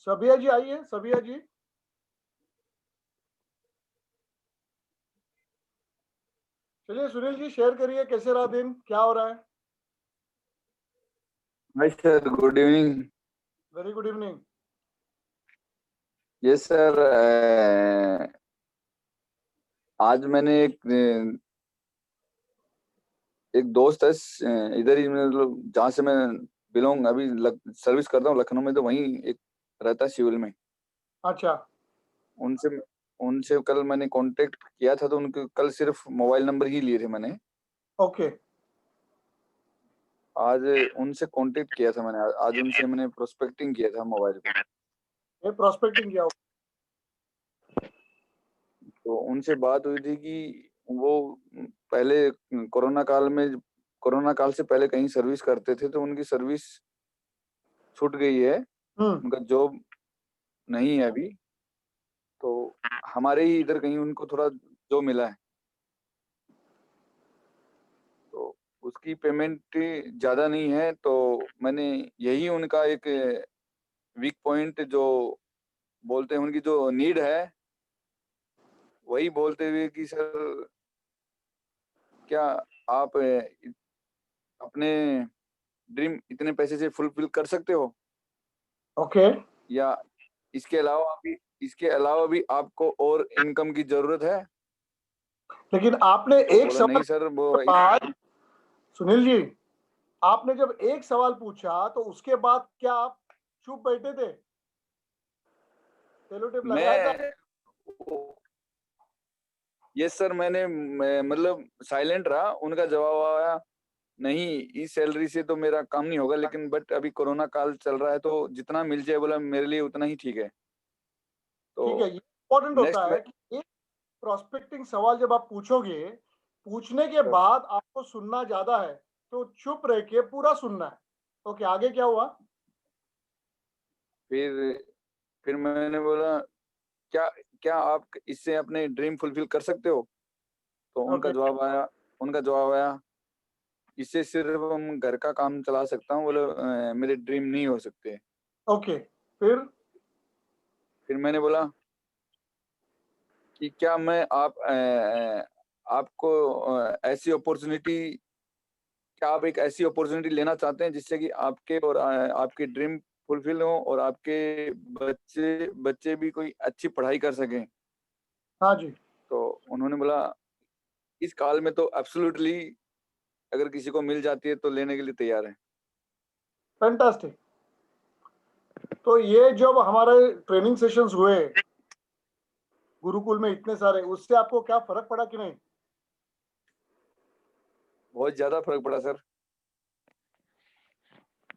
सबिया जी आइए, सबिया जी। चलिए सुनील जी शेयर करिए, कैसे रहा दिन, क्या हो रहा है? Hi sir, good evening. Very good evening. Yes sir, आज मैंने एक दोस्त है इधर ही, मतलब जहाँ से मैं बिलोंग अभी सर्विस करता हूँ लखनऊ में, तो वहीं एक रहता है सिविल में। अच्छा। उनसे उनसे कल मैंने कांटेक्ट किया था, तो उनके कल सिर्फ मोबाइल नंबर ही लिए थे मैंने। ओके। आज उनसे कांटेक्ट किया था मैंने, आज उनसे मैंने प्रोस्पेक्टिंग किया था मोबाइल पे। ये प्रोस्पेक्टिंग किया होगा। तो उनसे बात हुई थी कि वो पहले कोरोना काल से पहले कहीं सर्विस करते थे, तो उनकी सर्विस छूट गई है, उनका जॉब नहीं है अभी। तो हमारे ही इधर कहीं उनको थोड़ा जॉब मिला है, तो उसकी पेमेंट ज़्यादा नहीं है। तो मैंने यही उनका एक वीक पॉइंट जो बोलते हैं, उनकी जो नीड है, वही बोलते हुए कि सर क्या आप अपने ड्रीम इतने पैसे से फुलफिल कर सकते हो, ओके। या इसके अलावा भी आपको और इनकम की जरूरत है? लेकिन आपने तो एक बोला सवाल नहीं सर, वो बाद, सुनील जी, आपने जब एक सवाल पूछा तो उसके बाद क्या आप चुप बैठे थे? सेलो टेप लगाया था? मैं यस सर, मतलब साइलेंट रहा। उनका जवाब आया, नहीं इस सैलरी से तो मेरा काम नहीं होगा, लेकिन बट अभी कोरोना काल चल रहा है, तो जितना मिल जाए बोला मेरे लिए उतना ही ठीक है। तो ठीक है, ये इंपॉर्टेंट होता नेक्स्ट है कि एक प्रोस्पेक्टिंग सवाल जब आप पूछोगे, पूछने के सर, बाद आपको सुनना ज्यादा है तो चुप रह के पूरा सुनना है। ओके, आगे क्या हुआ? फिर फिर मैंने बोला, क्या क्या आप इससे अपने ड्रीम फुलफिल कर सकते हो? तो ओके। उनका जवाब आया, इससे सिर्फ हम घर का काम चला सकता हूँ, बोले मेरे ड्रीम नहीं हो सकते। ओके। फिर? फिर मैंने बोला कि क्या मैं आपको ऐसी अपॉर्चुनिटी क्या आप एक ऐसी अपॉर्चुनिटी लेना चाहते हैं जिससे कि आपके और आपकी ड्रीम फुलफिल हो, और आपके बच्चे बच्चे भी कोई अच्छी पढ़ाई कर सकें? हाँ जी। तो उन्होंने बोला, इस काल में तो एब्सोल्युटली, अगर किसी को मिल जाती है तो लेने के लिए तैयार है। फैंटास्टिक। तो ये जब हमारे ट्रेनिंग सेशंस हुए गुरुकुल में इतने सारे, उससे आपको क्या फर्क पड़ा कि नहीं? बहुत ज्यादा फर्क पड़ा सर।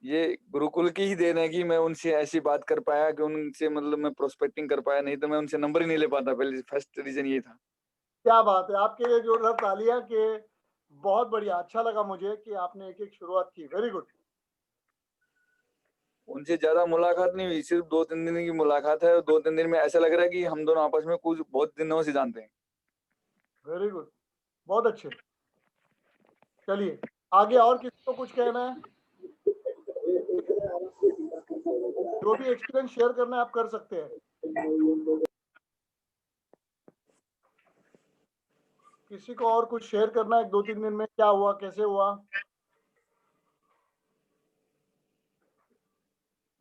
ये गुरुकुल की ही देन है कि मैं उनसे ऐसी बात कर पाया, कि उनसे मतलब मैं प्रोस्पेक्टिंग कर पाया, नहीं तो मैं उनसे नंबर ही नहीं ले पाता। पहले फर्स्ट रीजन ये था। क्या बात है, आपके लिए जोरदार तालियां के। बहुत बढ़िया, अच्छा लगा मुझे कि आपने एक एक शुरुआत की। Very good. उनसे ज्यादा मुलाकात नहीं हुई, सिर्फ 2-3 दिन की मुलाकात है, और 2-3 दिन में ऐसा लग रहा है कि हम दोनों आपस में कुछ बहुत दिनों से जानते हैं। Very good. बहुत अच्छे। चलिए आगे, और किसी को कुछ कहना है? जो भी एक्सपीरियंस शेयर करना है आप कर सकते हैं। किसी को और कुछ शेयर करना है, 2-3 दिन में क्या हुआ, कैसे हुआ?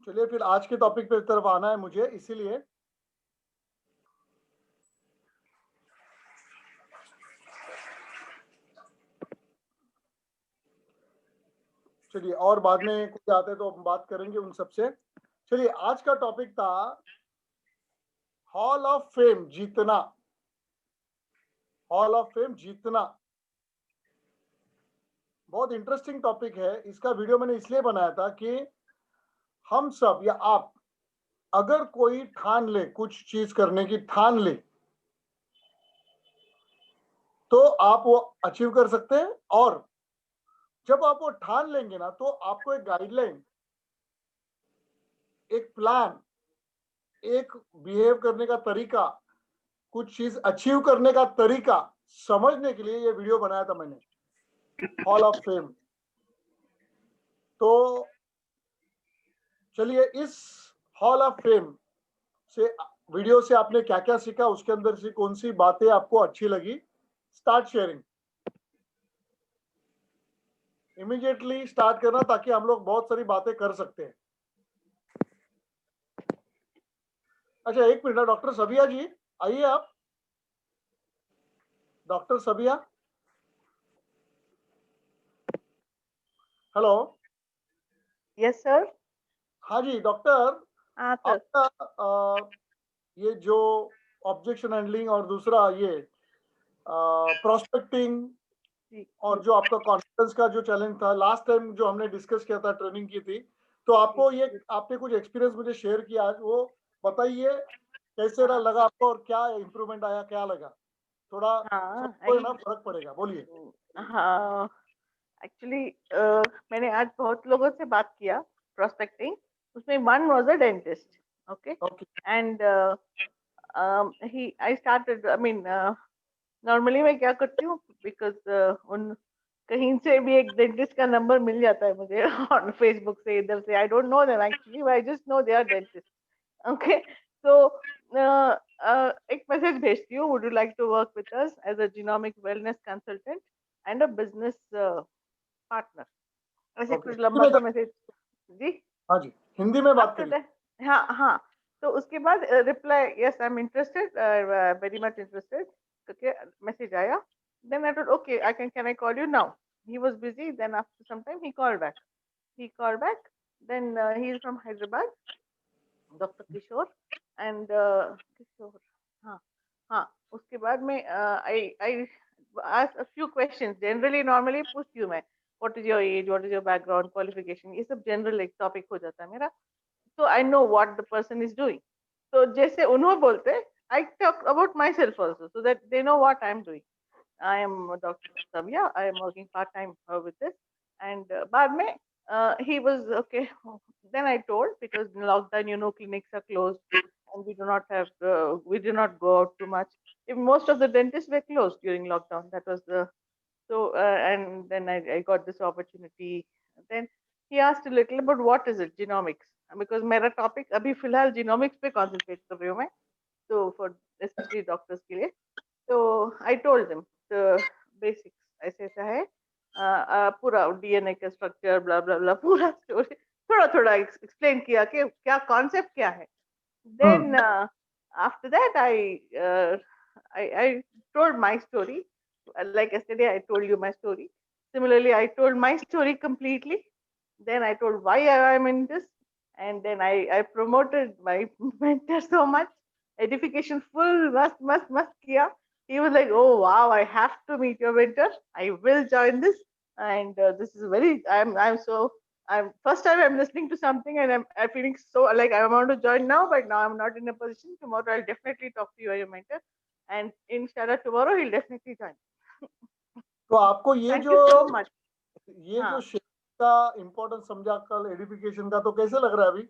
चलिए फिर आज के टॉपिक पे तरफ आना है मुझे, इसीलिए चलिए, और बाद में कुछ आते हैं तो हम बात करेंगे उन सबसे। चलिए, आज का टॉपिक था हॉल ऑफ फेम जीतना। हॉल ऑफ फेम जीतना बहुत इंटरेस्टिंग टॉपिक है। इसका वीडियो मैंने इसलिए बनाया था कि हम सब या आप, अगर कोई ठान ले, कुछ चीज करने की ठान ले, तो आप वो अचीव कर सकते हैं। और जब आप वो ठान लेंगे ना, तो आपको एक गाइडलाइन, एक प्लान, एक बिहेव करने का तरीका, कुछ चीज अचीव करने का तरीका समझने के लिए ये वीडियो बनाया था मैंने, हॉल ऑफ फेम। तो चलिए, इस हॉल ऑफ फेम से वीडियो से आपने क्या क्या सीखा, उसके अंदर से कौन सी बातें आपको अच्छी लगी? स्टार्ट शेयरिंग, इमीडिएटली स्टार्ट करना ताकि हम लोग बहुत सारी बातें कर सकते हैं। अच्छा एक मिनट, डॉक्टर सबिया जी आइए आप। डॉक्टर सबिया, हेलो। Yes sir. हाँ जी डॉक्टर, हाँ सर। आपका ये जो ऑब्जेक्शन हैंडलिंग और दूसरा ये प्रोस्पेक्टिंग जी और जो आपका कॉन्फिडेंस का जो चैलेंज था लास्ट टाइम जो हमने डिस्कस किया था, ट्रेनिंग की थी, तो आपको ये आपने कुछ एक्सपीरियंस मुझे शेयर किया आज, वो बताइए कैसे लगा आपको और क्या इम्प्रूवमेंट आया, क्या लगा? थोड़ा हाँ सबको ना फर्क पड़ेगा, बोलिए। हाँ एक्चुअली मैंने आज बहुत लोगों से बात किया प्रोस्पेक्टिंग, उसमें one was a dentist, okay, okay and he I started, I mean normally मैं क्या करती हूँ, बिकॉज उन कहीं से भी एक डेंटिस्ट का नंबर मिल जाता है मुझे ऑन फेसबुक से, इधर से, I don't know them actually, I just know they are dentist, okay. तो एक मैसेज भेजती हूँ, would you like to work with us as a genomic wellness consultant and a business partner, ऐसे okay, कुछ हिंदी लंबा में सा मैसेज। जी। हाँ जी, हिंदी में बात आफ्टर करिए। दैट, हाँ हाँ, तो उसके बाद reply, yes I am interested, very much interested करके मैसेज आया। Then I told okay I can I call you now, he was busy, then after some time he called back, then he is from Hyderabad, doctor Kishore, and Kishore, हाँ हाँ, उसके बाद में I I ask a few questions, generally normally पूछती हूँ मैं, what is your age, what is your background, qualification, ये सब जनरल एक टॉपिक हो जाता है मेरा, so I know what the person is doing. So जैसे उन्होंने बोलते, I talk about myself also, so that they know what I'm doing. I am Dr. Savya. I am working part time with this. And बाद में he was okay. Then I told, because in lockdown, clinics are closed and we do not go out too much. If most of the dentists were closed during lockdown, that was the so. And then I got this opportunity. Then he asked a little about what is it, genomics, because मेरा topic अभी फिलहाल genomics पे concentrate कर रही हूँ मैं, तो for especially doctors के लिए, तो I told them the basics, ऐसे ऐसा है, पूरा डीएनए का स्ट्रक्चर, ब्ला ब्ला ब्ला, पूरा स्टोरी थोड़ा थोड़ा एक्सप्लेन किया कि क्या कॉन्सेप्ट क्या है। Then after that I told my story, like yesterday I told you my story, similarly I told my story completely. Then I told why I am in this, and then I promoted my mentor so much. Edification full, must kiya. He was like, oh wow, I have to meet your mentor. I will join this, and this is very. I'm so. I'm first time I'm listening to something, and I'm feeling so like I want to join now, but now I'm not in a position. Tomorrow I'll definitely talk to your mentor, and inshallah tomorrow he'll definitely join. तो आपको ये Thank जो you so much. ये जो हाँ, share का importance समझा कल एडिफिकेशन का, तो कैसे लग रहा है अभी?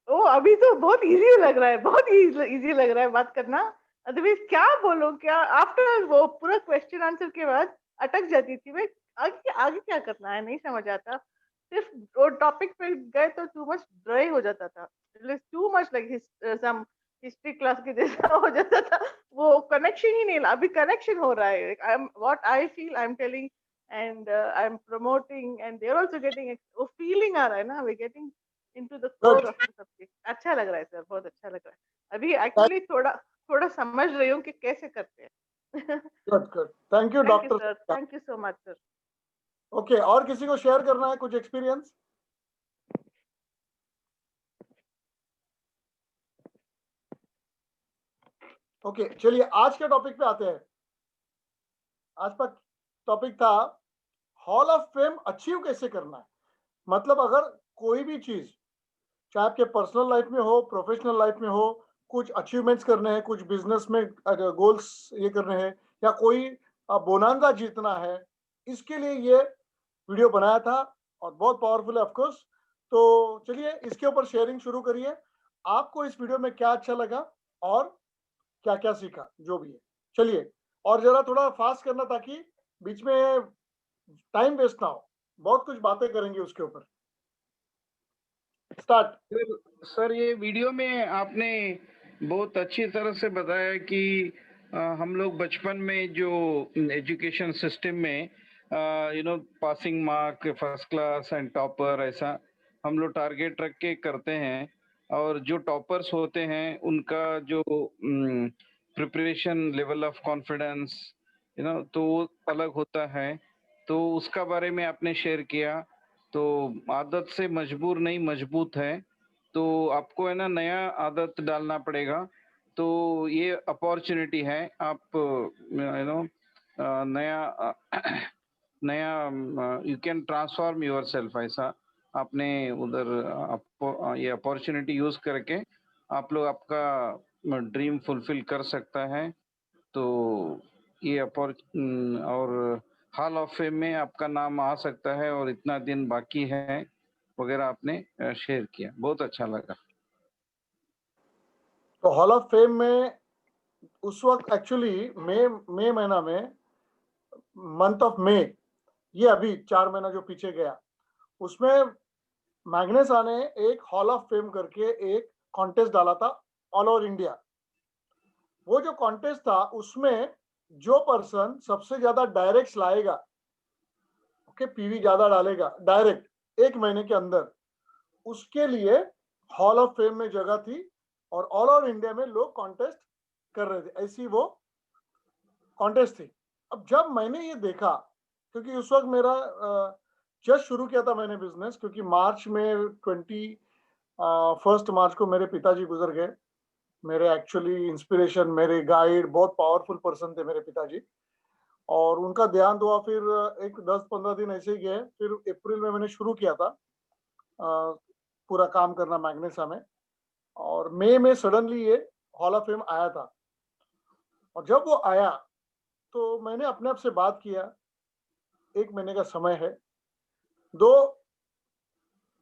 ओ अभी तो बहुत इजी लग रहा है, बहुत इजी लग रहा है बात करना। अदरवाइज क्या बोलो, क्या आफ्टर वो पूरा क्वेश्चन आंसर के बाद अटक जाती थी मैं, आगे आगे क्या करना है नहीं समझ आता, सिर्फ वो टॉपिक पे गए तो टू मच ड्राई हो जाता था, too much like some history class के जैसा हो जाता था, वो कनेक्शन ही नहीं, अभी कनेक्शन हो रहा है, I am what I feel I am telling and I am promoting and they are also getting, वो फीलिंग आ रहा है ना, we getting into the core good of the subject. अच्छा लग रहा है सर, बहुत अच्छा लग रहा है, अभी एक्चुअली थोड़ा थोड़ा समझ रही हूँ कि कैसे करते हैं। Good good, thank you thank you doctor. Sir, thank you so much sir. Okay, और किसी को शेयर करना है कुछ एक्सपीरियंस? ओके चलिए आज के टॉपिक पे आते हैं। आज का टॉपिक था हॉल ऑफ फेम अचीव कैसे करना है। मतलब अगर कोई भी चीज, चाहे आपके पर्सनल लाइफ में हो, प्रोफेशनल लाइफ में हो, कुछ अचीवमेंट्स करने हैं, कुछ बिजनेस में गोल्स ये करने हैं, या कोई बोनांजा जीतना है, इसके लिए ये वीडियो बनाया था और बहुत पावरफुल है ऑफ कोर्स। तो चलिए इसके ऊपर शेयरिंग शुरू करिए। आपको इस वीडियो में क्या अच्छा लगा और क्या क्या सीखा, जो भी है। चलिए, और जरा थोड़ा फास्ट करना ताकि बीच में टाइम वेस्ट ना हो, बहुत कुछ बातें करेंगे उसके ऊपर। स्टार्ट। सर ये वीडियो में आपने बहुत अच्छी तरह से बताया कि हम लोग बचपन में जो एजुकेशन सिस्टम में passing mark, first class and topper, ऐसा हम लोग टारगेट रख के करते हैं, और जो टॉपर्स होते हैं उनका जो प्रिपरेशन लेवल ऑफ कॉन्फिडेंस तो वो अलग होता है। तो उसका बारे में आपने शेयर किया। तो आदत से मजबूर नहीं मजबूत है, तो आपको है ना नया आदत डालना पड़ेगा। तो ये अपॉर्चुनिटी है, आप नया नया you can transform your self. ऐसा आपने उधर आपको ये अपॉर्चुनिटी यूज करके आप लोग आपका ड्रीम फुलफिल कर सकता है। तो ये और हॉल ऑफ फेम में आपका नाम आ सकता है, और इतना दिन बाकी है वगैरह आपने शेयर किया, बहुत अच्छा लगा। तो हॉल ऑफ फेम में उस वक्त एक्चुअली मई महीना में, मंथ ऑफ मई, ये अभी 4 महीना जो पीछे गया, उसमें मैग्नेसा ने एक हॉल ऑफ फेम करके एक कॉन्टेस्ट डाला था ऑल ओवर इंडिया। वो जो कॉन्टेस्ट था उसमें जो पर्सन सबसे ज्यादा डायरेक्ट्स लाएगा, ओके, पीवी ज्यादा डालेगा डायरेक्ट 1 महीने के अंदर, उसके लिए हॉल ऑफ फेम में जगह थी। और ऑल ओवर इंडिया में लोग कॉन्टेस्ट कर रहे थे, ऐसी वो कॉन्टेस्ट थी। अब जब मैंने ये देखा, क्योंकि उस वक्त मेरा जस्ट शुरू किया था मैंने बिजनेस, क्योंकि मार्च में 21 मार्च को मेरे पिताजी गुजर गए। मेरे एक्चुअली इंस्पिरेशन, मेरे गाइड, बहुत पावरफुल पर्सन थे मेरे पिताजी, और उनका देहांत हुआ। फिर एक 10-15 दिन ऐसे ही गए। फिर अप्रैल में मैंने शुरू किया था पूरा काम करना मैग्नेसा में, और मई में सडनली ये हॉल ऑफ फेम आया था। और जब वो आया तो मैंने अपने आप से बात किया, 1 महीने का समय है, दो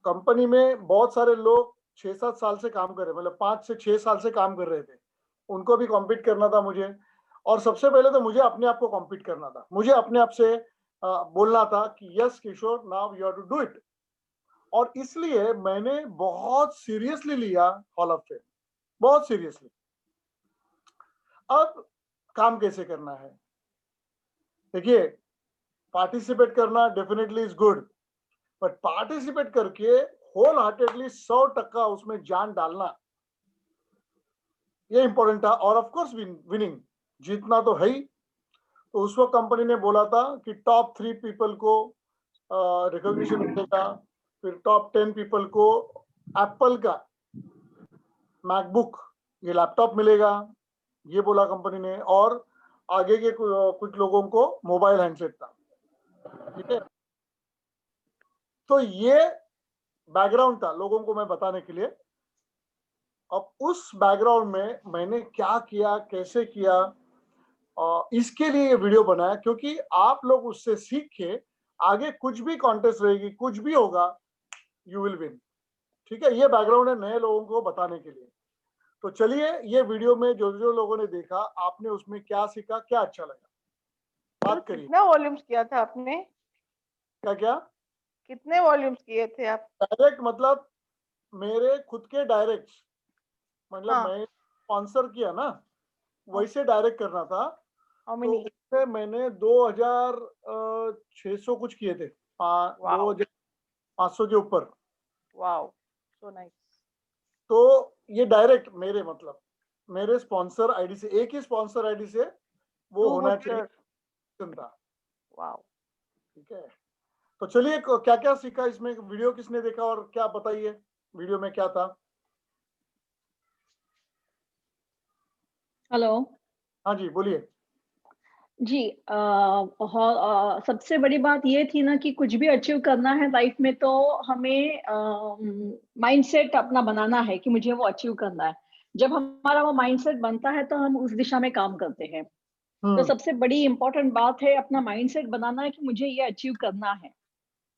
कंपनी में बहुत सारे लोग 6-7 साल से काम कर रहे, मतलब 5 से 6 साल से काम कर रहे थे, उनको भी कॉम्पीट करना था मुझे। और सबसे पहले तो मुझे अपने आप को कॉम्पीट करना था, मुझे अपने आप से बोलना था कि yes Kishore, now you have to do it. और इसलिए मैंने बहुत सीरियसली लिया हॉल ऑफ फेम, बहुत सीरियसली। अब काम कैसे करना है? देखिए, पार्टिसिपेट करना definitely is good, but participate करके होल हार्टेडली 100% उसमें जान डालना, ये इंपॉर्टेंट था। और ऑफ कोर्स विनिंग, जीतना तो है ही। तो उस वक्त कंपनी ने बोला था कि टॉप 3 पीपल को रिकॉग्निशन मिलेगा, फिर टॉप 10 पीपल को एप्पल का मैकबुक, ये लैपटॉप मिलेगा, ये बोला कंपनी ने। और आगे के कुछ लोगों को मोबाइल हैंडसेट था, ठीक है। तो ये बैकग्राउंड था लोगों को मैं बताने के लिए। अब उस बैकग्राउंड में मैंने क्या किया, कैसे किया, इसके लिए ये वीडियो बनाया, क्योंकि आप लोग उससे सीख के आगे कुछ भी कॉन्टेस्ट रहेगी, कुछ भी होगा, यू विल विन, ठीक है। ये बैकग्राउंड है नए लोगों को बताने के लिए। तो चलिए, ये वीडियो में जो जो लोगों ने देखा, आपने उसमें क्या सीखा, क्या अच्छा लगा, बात करिए। कितना वॉल्यूम्स किया था आपने? क्या क्या? कितने वॉल्यूम्स किए थे आप? डायरेक्ट मतलब मेरे खुद के डायरेक्ट, मतलब हाँ। मैं स्पॉन्सर किया ना, वैसे डायरेक्ट करना था। हाउ तो मेनी? उसमें मैंने 2600 कुछ किए थे, 2500 के ऊपर। Wow, so nice. तो ये डायरेक्ट मेरे, मतलब मेरे स्पॉन्सर आईडी से, एक ही स्पॉन्सर आईडी से वो होना चाहिए था। वाओ। ठीक है। तो चलिए, क्या क्या सीखा इसमें, वीडियो किसने देखा और क्या बताइए वीडियो में क्या था? हेलो। हाँ जी, बोलिए। जी, सबसे बड़ी बात ये थी ना कि कुछ भी अचीव करना है लाइफ में तो हमें माइंडसेट अपना बनाना है कि मुझे वो अचीव करना है। जब हमारा वो माइंडसेट बनता है तो हम उस दिशा में काम करते हैं। तो सबसे बड़ी इम्पोर्टेंट बात है अपना माइंडसेट बनाना है कि मुझे ये अचीव करना है।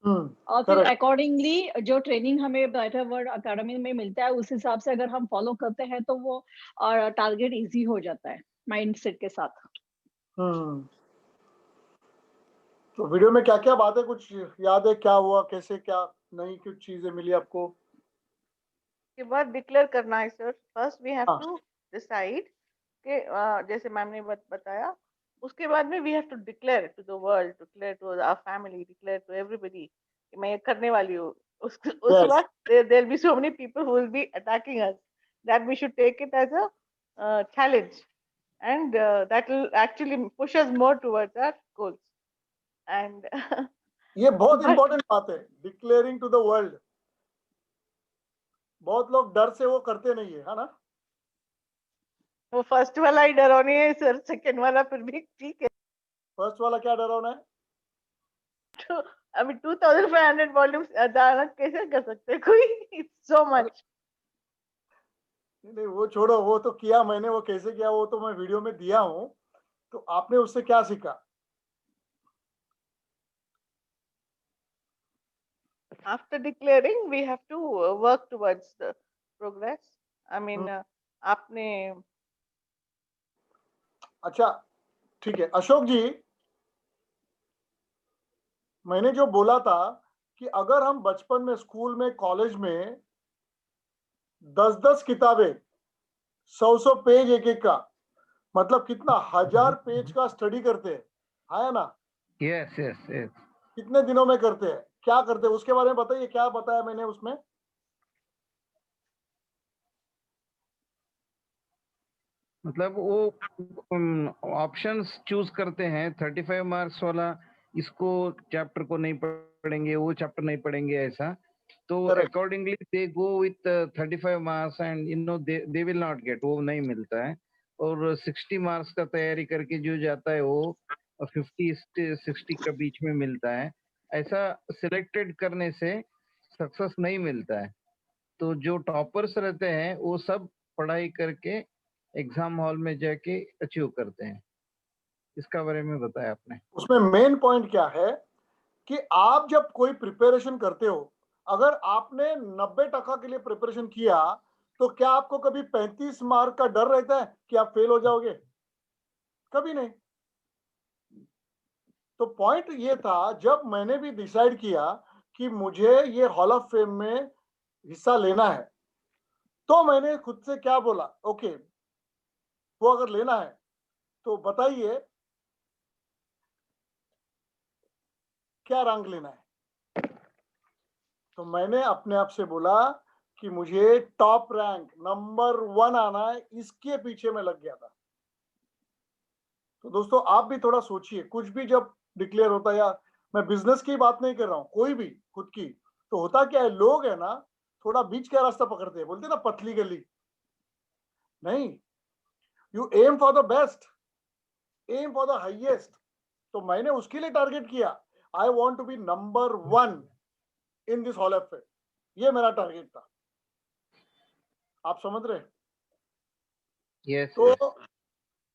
और फिर करेक्ट। अकॉर्डिंगली जो ट्रेनिंग हमें ब्राइटर वर्ल्ड अकेडमी में मिलता है उस हिसाब से अगर हम फॉलो करते हैं तो वो टारगेट इजी हो जाता है माइंडसेट के साथ। तो वीडियो में क्या क्या बात है, कुछ याद है? क्या हुआ, कैसे, क्या नई कुछ चीजें मिली आपको? उसके बाद डिक्लेयर करना है सर. फर्स्ट वी हैव हाँ. टू डिसाइड कि जैसे मैम ने बताया, उसके बाद में we have to declare to the world, declare to our family, declare to everybody कि मैं ये करने वाली हूँ. उस Yes. वक्त there will be so many people who will be attacking us, that we should take it as a challenge, and that will actually push us more towards our goals. And ये बहुत but important बात है, declaring to the world. बहुत लोग डर से वो करते नहीं है ना. वो फर्स्ट वाला ही डरावनी है सर, सेकंड वाला फिर भी ठीक है. फर्स्ट वाला क्या डरावना है? तो अभी 2500 वॉल्यूम्स अचानक कैसे कर सकते हैं कोई? It's so much. नहीं, वो छोड़ो, वो तो किया मैंने, वो कैसे किया वो तो मैं वीडियो में दिया हूँ. तो आपने उससे क्या सीखा? After declaring, we have to work towards the progress. I mean, आपने अच्छा ठीक है अशोक जी, मैंने जो बोला था कि अगर हम बचपन में स्कूल में कॉलेज में 10-10 किताबें 100-100 पेज एक एक का, मतलब कितना 1000 पेज का स्टडी करते हैं, है ना? Yes yes yes. कितने दिनों में करते हैं, क्या करते हैं, उसके बारे में बताइए. क्या बताया मैंने उसमें? मतलब वो ऑप्शंस चूज करते हैं. 35 मार्क्स वाला इसको चैप्टर को नहीं पढ़ेंगे, वो चैप्टर नहीं पढ़ेंगे, ऐसा. तो Correct. Accordingly they go with 35 marks and you know they will not gate, वो नहीं मिलता है. और 60 मार्क्स का तैयारी करके जो जाता है वो 50-60 के बीच में मिलता है. ऐसा सिलेक्टेड करने से सक्सेस नहीं मिलता है. तो जो टॉपर्स रहते हैं वो सब पढ़ाई करके एग्जाम हॉल में जाके अचीव करते हैं. इसका बारे में बताया आपने. उसमें मेन पॉइंट क्या है कि आप जब कोई प्रिपरेशन करते हो, अगर आपने 90% के लिए प्रिपरेशन किया, तो क्या आपको कभी 35 मार्क का डर रहता है कि आप फेल हो जाओगे? कभी नहीं. तो पॉइंट ये था, जब मैंने भी डिसाइड किया कि मुझे ये हॉल ऑफ फेम में हिस्सा लेना है, तो मैंने खुद से क्या बोला, ओके वो अगर लेना है तो बताइए क्या रैंक लेना है. तो मैंने अपने आप से बोला कि मुझे टॉप रैंक नंबर 1 आना है, इसके पीछे मैं लग गया था. तो दोस्तों आप भी थोड़ा सोचिए, कुछ भी जब डिक्लेयर होता है, या मैं बिजनेस की बात नहीं कर रहा हूं, कोई भी खुद की, तो होता क्या है, लोग है ना थोड़ा बीच का रास्ता पकड़ते हैं, बोलते हैं ना पतली गली. नहीं, you aim for the best, aim for the highest. तो मैंने उसके लिए टारगेट किया, I want to be number 1 in this hall of fame. ये मेरा टारगेट था. आप समझ रहे? यस. तो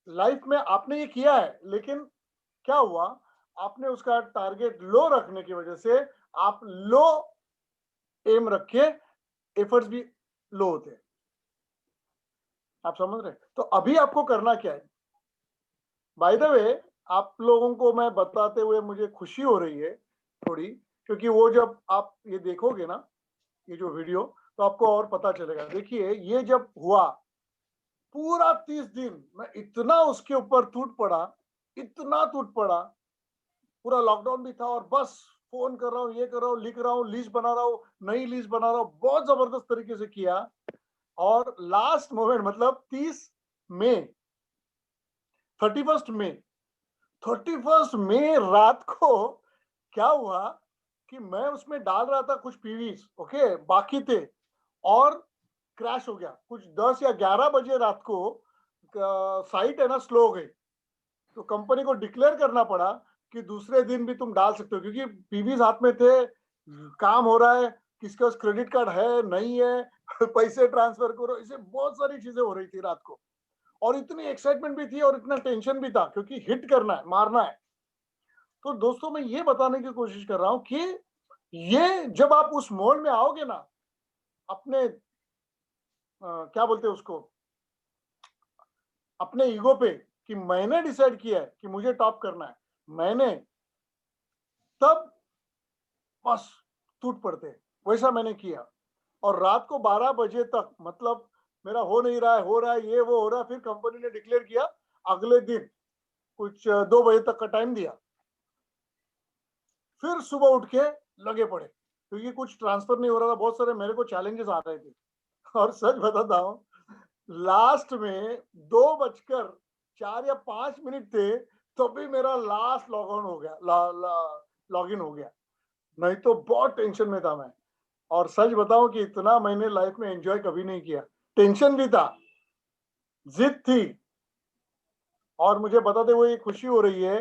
लाइफ में आपने ये किया है, लेकिन क्या हुआ, आपने उसका टारगेट लो रखने की वजह से आप लो एम रखे, एफर्ट्स भी लो होते हैं. आप समझ रहे? तो अभी आपको करना क्या है? बाय द वे, आप लोगों को मैं बताते हुए मुझे खुशी हो रही है थोड़ी, क्योंकि वो जब आप ये देखोगे ना ये जो वीडियो, तो आपको और पता चलेगा. देखिए ये जब हुआ, पूरा 30 दिन मैं इतना उसके ऊपर टूट पड़ा, इतना टूट पड़ा. पूरा लॉकडाउन भी था और बस फोन कर रहा हूँ, ये कर रहा हूँ, लिख रहा हूँ, लिस्ट बना रहा हूँ, नई लिस्ट बना रहा हूँ, बहुत जबरदस्त तरीके से किया. और लास्ट मोमेंट मतलब 30 मई 31 मई 31 मई रात को क्या हुआ कि मैं उसमें डाल रहा था कुछ पीवीज, ओके बाकी थे, और क्रैश हो गया. कुछ 10 या 11 बजे रात को साइट है ना स्लो हो गई. तो कंपनी को डिक्लेयर करना पड़ा कि दूसरे दिन भी तुम डाल सकते हो, क्योंकि पीवीज हाथ में थे, काम हो रहा है, किसके पास क्रेडिट कार्ड है नहीं है, पैसे ट्रांसफर करो, इसे बहुत सारी चीजें हो रही थी रात को. और इतनी एक्साइटमेंट भी थी और इतना टेंशन भी था, क्योंकि हिट करना है, मारना है. तो दोस्तों मैं ये बताने की कोशिश कर रहा हूं कि ये जब आप उस मोड में आओगे ना, अपने क्या बोलते हैं उसको, अपने ईगो पे, कि मैंने डिसाइड किया है कि मुझे टॉप करना है, मैंने, तब बस टूट पड़ते. वैसा मैंने किया. और रात को 12 बजे तक, मतलब मेरा हो नहीं रहा है, हो रहा है, ये वो हो रहा है। फिर कंपनी ने डिक्लेयर किया, अगले दिन कुछ 2 बजे तक का टाइम दिया। फिर सुबह उठ के लगे पड़े, क्योंकि कुछ ट्रांसफर नहीं हो रहा था, बहुत सारे मेरे को चैलेंजेस आ रहे थे। और सच बताता हूँ, लास्ट में 2:04 या 5 मिनट थे, तो भी मेरा लास्ट लॉग ऑन हो गया, लॉग इन हो गया। नहीं तो बहुत टेंशन में था मैं। और सच बताऊं कि इतना मैंने लाइफ में एंजॉय कभी नहीं किया। टेंशन भी था, जिद थी, और मुझे बताते हुए खुशी हो रही है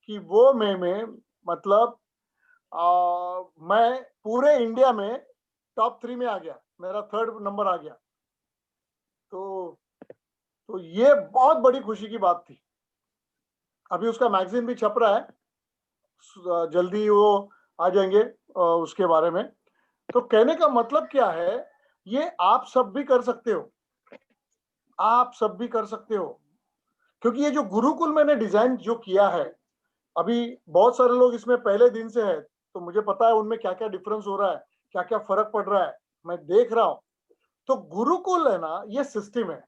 कि वो में मतलब मैं पूरे इंडिया में टॉप 3 में आ गया, मेरा 3rd नंबर आ गया। तो ये बहुत बड़ी खुशी की बात थी। अभी उसका मैगजीन भी छप रहा है, जल्दी वो आ जाएंगे उसके बारे में। तो कहने का मतलब क्या है, ये आप सब भी कर सकते हो, आप सब भी कर सकते हो। क्योंकि ये जो गुरुकुल मैंने डिजाइन जो किया है, अभी बहुत सारे लोग इसमें पहले दिन से है, तो मुझे पता है उनमें क्या क्या डिफरेंस हो रहा है, क्या क्या फर्क पड़ रहा है, मैं देख रहा हूं। तो गुरुकुल है ना, ये सिस्टम है।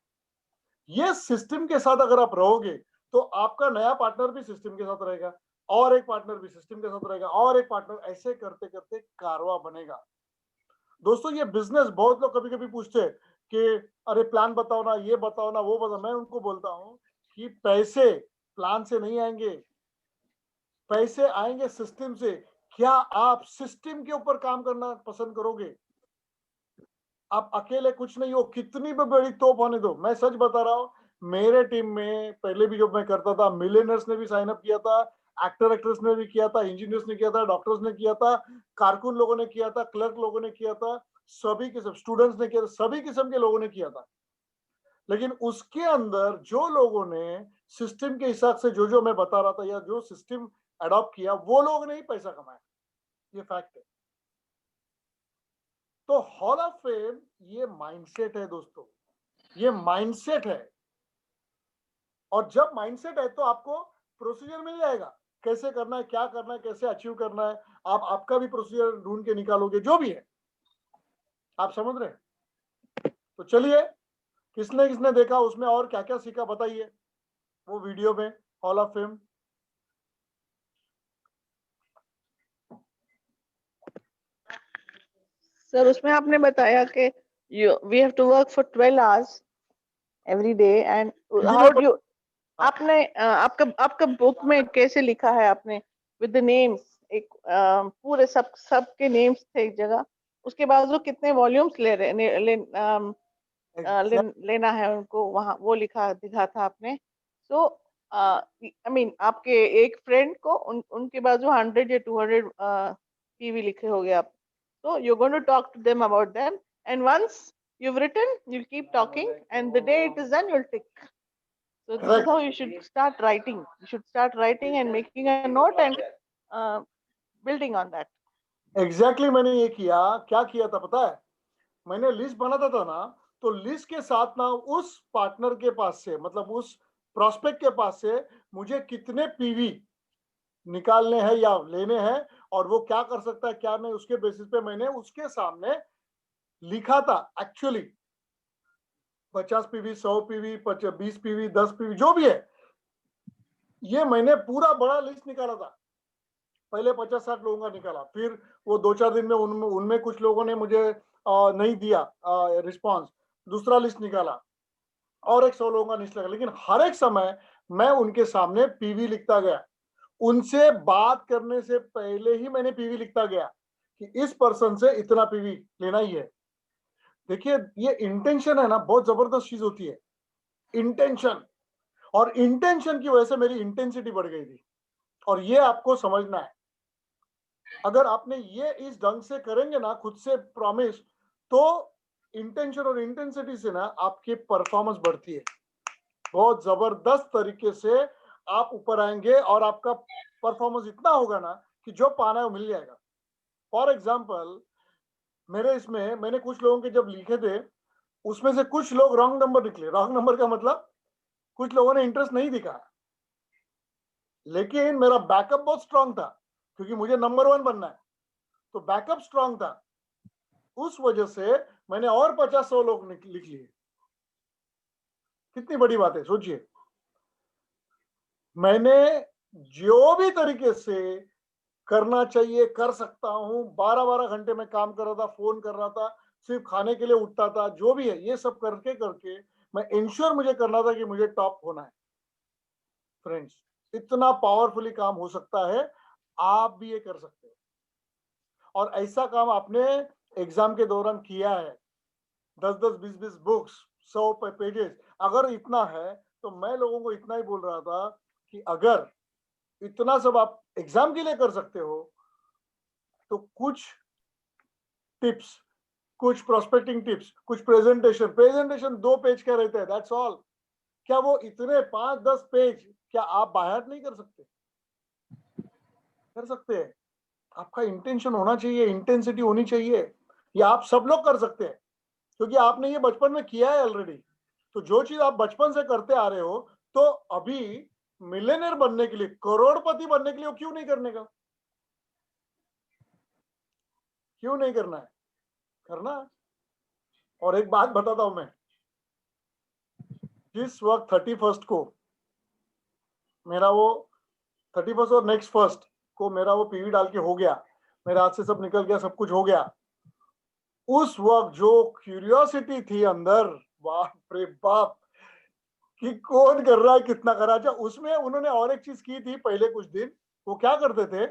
ये सिस्टम के साथ अगर आप रहोगे, तो आपका नया पार्टनर भी सिस्टम के साथ रहेगा, और एक पार्टनर भी सिस्टम के साथ रहेगा, और एक पार्टनर, ऐसे करते करते कारवा बनेगा। दोस्तों, ये बिजनेस, बहुत लोग कभी कभी पूछते हैं कि अरे प्लान बताओ ना, ये बताओ ना, वो बताओ। मैं उनको बोलता हूं कि पैसे प्लान से नहीं आएंगे, पैसे आएंगे सिस्टम से। क्या आप सिस्टम के ऊपर काम करना पसंद करोगे? आप अकेले कुछ नहीं हो, कितनी भी बड़ी तोप होने दो। मैं सच बता रहा हूँ, मेरे टीम में पहले भी जब मैं करता था, मिलियनर्स ने भी साइन अप किया था, एक्टर एक्ट्रेस ने भी किया था, इंजीनियर्स ने किया था, डॉक्टर्स ने किया था, कारकुन लोगों ने किया था, क्लर्क लोगों ने किया था, सभी किस्म, स्टूडेंट्स ने किया था, सभी किस्म के लोगों ने किया था। लेकिन उसके अंदर जो लोगों ने सिस्टम के हिसाब से जो जो मैं बता रहा था, या जो सिस्टम अडॉप्ट किया, वो लोग ने ही पैसा कमाया। ये फैक्ट है। तो हॉल ऑफ फेम ये माइंडसेट है दोस्तों, ये माइंडसेट है। और जब माइंडसेट है तो आपको प्रोसीजर मिल जाएगा, कैसे करना है, क्या करना है, कैसे अचीव करना है। आप आपका भी प्रोसीजर ढूंढ के निकालोगे, जो भी है। आप समझ रहे हैं? तो चलिए, किसने किसने देखा, उसमें और क्या क्या सीखा, बताइए वो वीडियो में, हॉल ऑफ फेम। सर, उसमें आपने बताया कि we have to work for 12 hours every day, and how do you, आपने आपका बुक में कैसे लिखा है आपने, विद द नेम्स, एक पूरे सबके नेम्स थे एक जगह, उसके बाद वो कितने वॉल्यूम्स लेना है उनको, वहां वो दिखा था आपने। सो आई मीन आपके एक फ्रेंड को उनके बाजू 100 या 200 पीवी लिखे होगे आप, so you're going to talk to them about them, and once you've written, you'll keep talking, and the day it is done, you'll tick. So this is how you should start writing. You should start writing and making a note and building on that. Exactly मैंने ये किया। क्या किया था पता है? मैंने list बनाता था ना, तो लिस्ट के साथ ना उस पार्टनर के पास से, मतलब उस प्रोस्पेक्ट के पास से, मुझे कितने पीवी निकालने हैं या लेने हैं, और वो क्या कर सकता है क्या नहीं, उसके बेसिस पे मैंने उसके सामने लिखा था। Actually 50 PV, 100 PV, 20 PV, 10 PV, जो भी है, ये मैंने पूरा बड़ा लिस्ट निकाला था। पहले 50-60 लोगों का निकाला, फिर वो 2-4 दिन में उनमें कुछ लोगों ने मुझे नहीं दिया रिस्पॉन्स, दूसरा लिस्ट निकाला, और एक 100 लोगों का लिस्ट लगा। लेकिन हर एक समय मैं उनके सामने पीवी लिखता गया। उनसे बात करने से पहले ही मैंने पीवी लिखता गया कि इस पर्सन से इतना पीवी लेना ही है। देखिए, ये इंटेंशन है ना, बहुत जबरदस्त चीज होती है, इंटेंशन। और इंटेंशन की वजह से मेरी इंटेंसिटी बढ़ गई थी, और ये आपको समझना है। अगर आपने ये इस ढंग से करेंगे ना, खुद से प्रॉमिस, तो इंटेंशन और इंटेंसिटी से ना आपकी परफॉर्मेंस बढ़ती है, बहुत जबरदस्त तरीके से आप ऊपर आएंगे, और आपका परफॉर्मेंस इतना होगा ना कि जो पाना है वो मिल जाएगा। फॉर एग्जाम्पल, मेरे इसमें मैंने कुछ लोगों के जब लिखे थे, उसमें से कुछ लोग रॉन्ग नंबर निकले। रॉन्ग नंबर का मतलब, कुछ लोगों ने इंटरेस्ट नहीं दिखाया, लेकिन मेरा बैकअप बहुत स्ट्रांग था, क्योंकि मुझे नंबर 1 बनना है, तो बैकअप स्ट्रांग था। उस वजह से मैंने और 50-100 लोग लिख लिए। कितनी बड़ी बात है, सोचिए। मैंने जो भी तरीके से करना चाहिए कर सकता हूं, 12-12 घंटे में काम कर रहा था, फोन कर रहा था, सिर्फ खाने के लिए उठता था, जो भी है ये सब करके करके मैं इंश्योर मुझे करना था कि मुझे टॉप होना है। फ्रेंड्स, इतना पावरफुली काम हो सकता है, आप भी ये कर सकते हो। और ऐसा काम आपने एग्जाम के दौरान किया है, 10-10, 20-20 बुक्स, 100 पेजेस। अगर इतना है तो मैं लोगों को इतना ही बोल रहा था कि अगर इतना सब आप एग्जाम के लिए कर सकते हो तो कुछ टिप्स, कुछ प्रोस्पेक्टिंग टिप्स, कुछ प्रेजेंटेशन 2 पेज के रहते हैं, दैट्स ऑल। क्या वो इतने 5-10 पेज क्या आप बाहर नहीं कर सकते? कर सकते हैं। आपका इंटेंशन होना चाहिए, इंटेंसिटी होनी चाहिए। ये आप सब लोग कर सकते हैं क्योंकि आपने ये बचपन में किया है ऑलरेडी। तो जो चीज आप बचपन से करते आ रहे हो, तो अभी मिलियनेयर बनने के लिए, करोड़पति बनने के लिए क्यों नहीं करने का? क्यों नहीं करना है? करना है। और एक बात बताता हूं मैं, जिस वक्त 31st को मेरा वो 31st और नेक्स्ट फर्स्ट को मेरा वो पीवी डाल के हो गया, मेरे हाथ से सब निकल गया, सब कुछ हो गया, उस वक्त जो क्यूरियोसिटी थी अंदर, बाप रे बाप, कि कौन कर रहा है, कितना कर रहा है। अच्छा, उसमें उन्होंने और एक चीज की थी पहले कुछ दिन, वो क्या करते थे,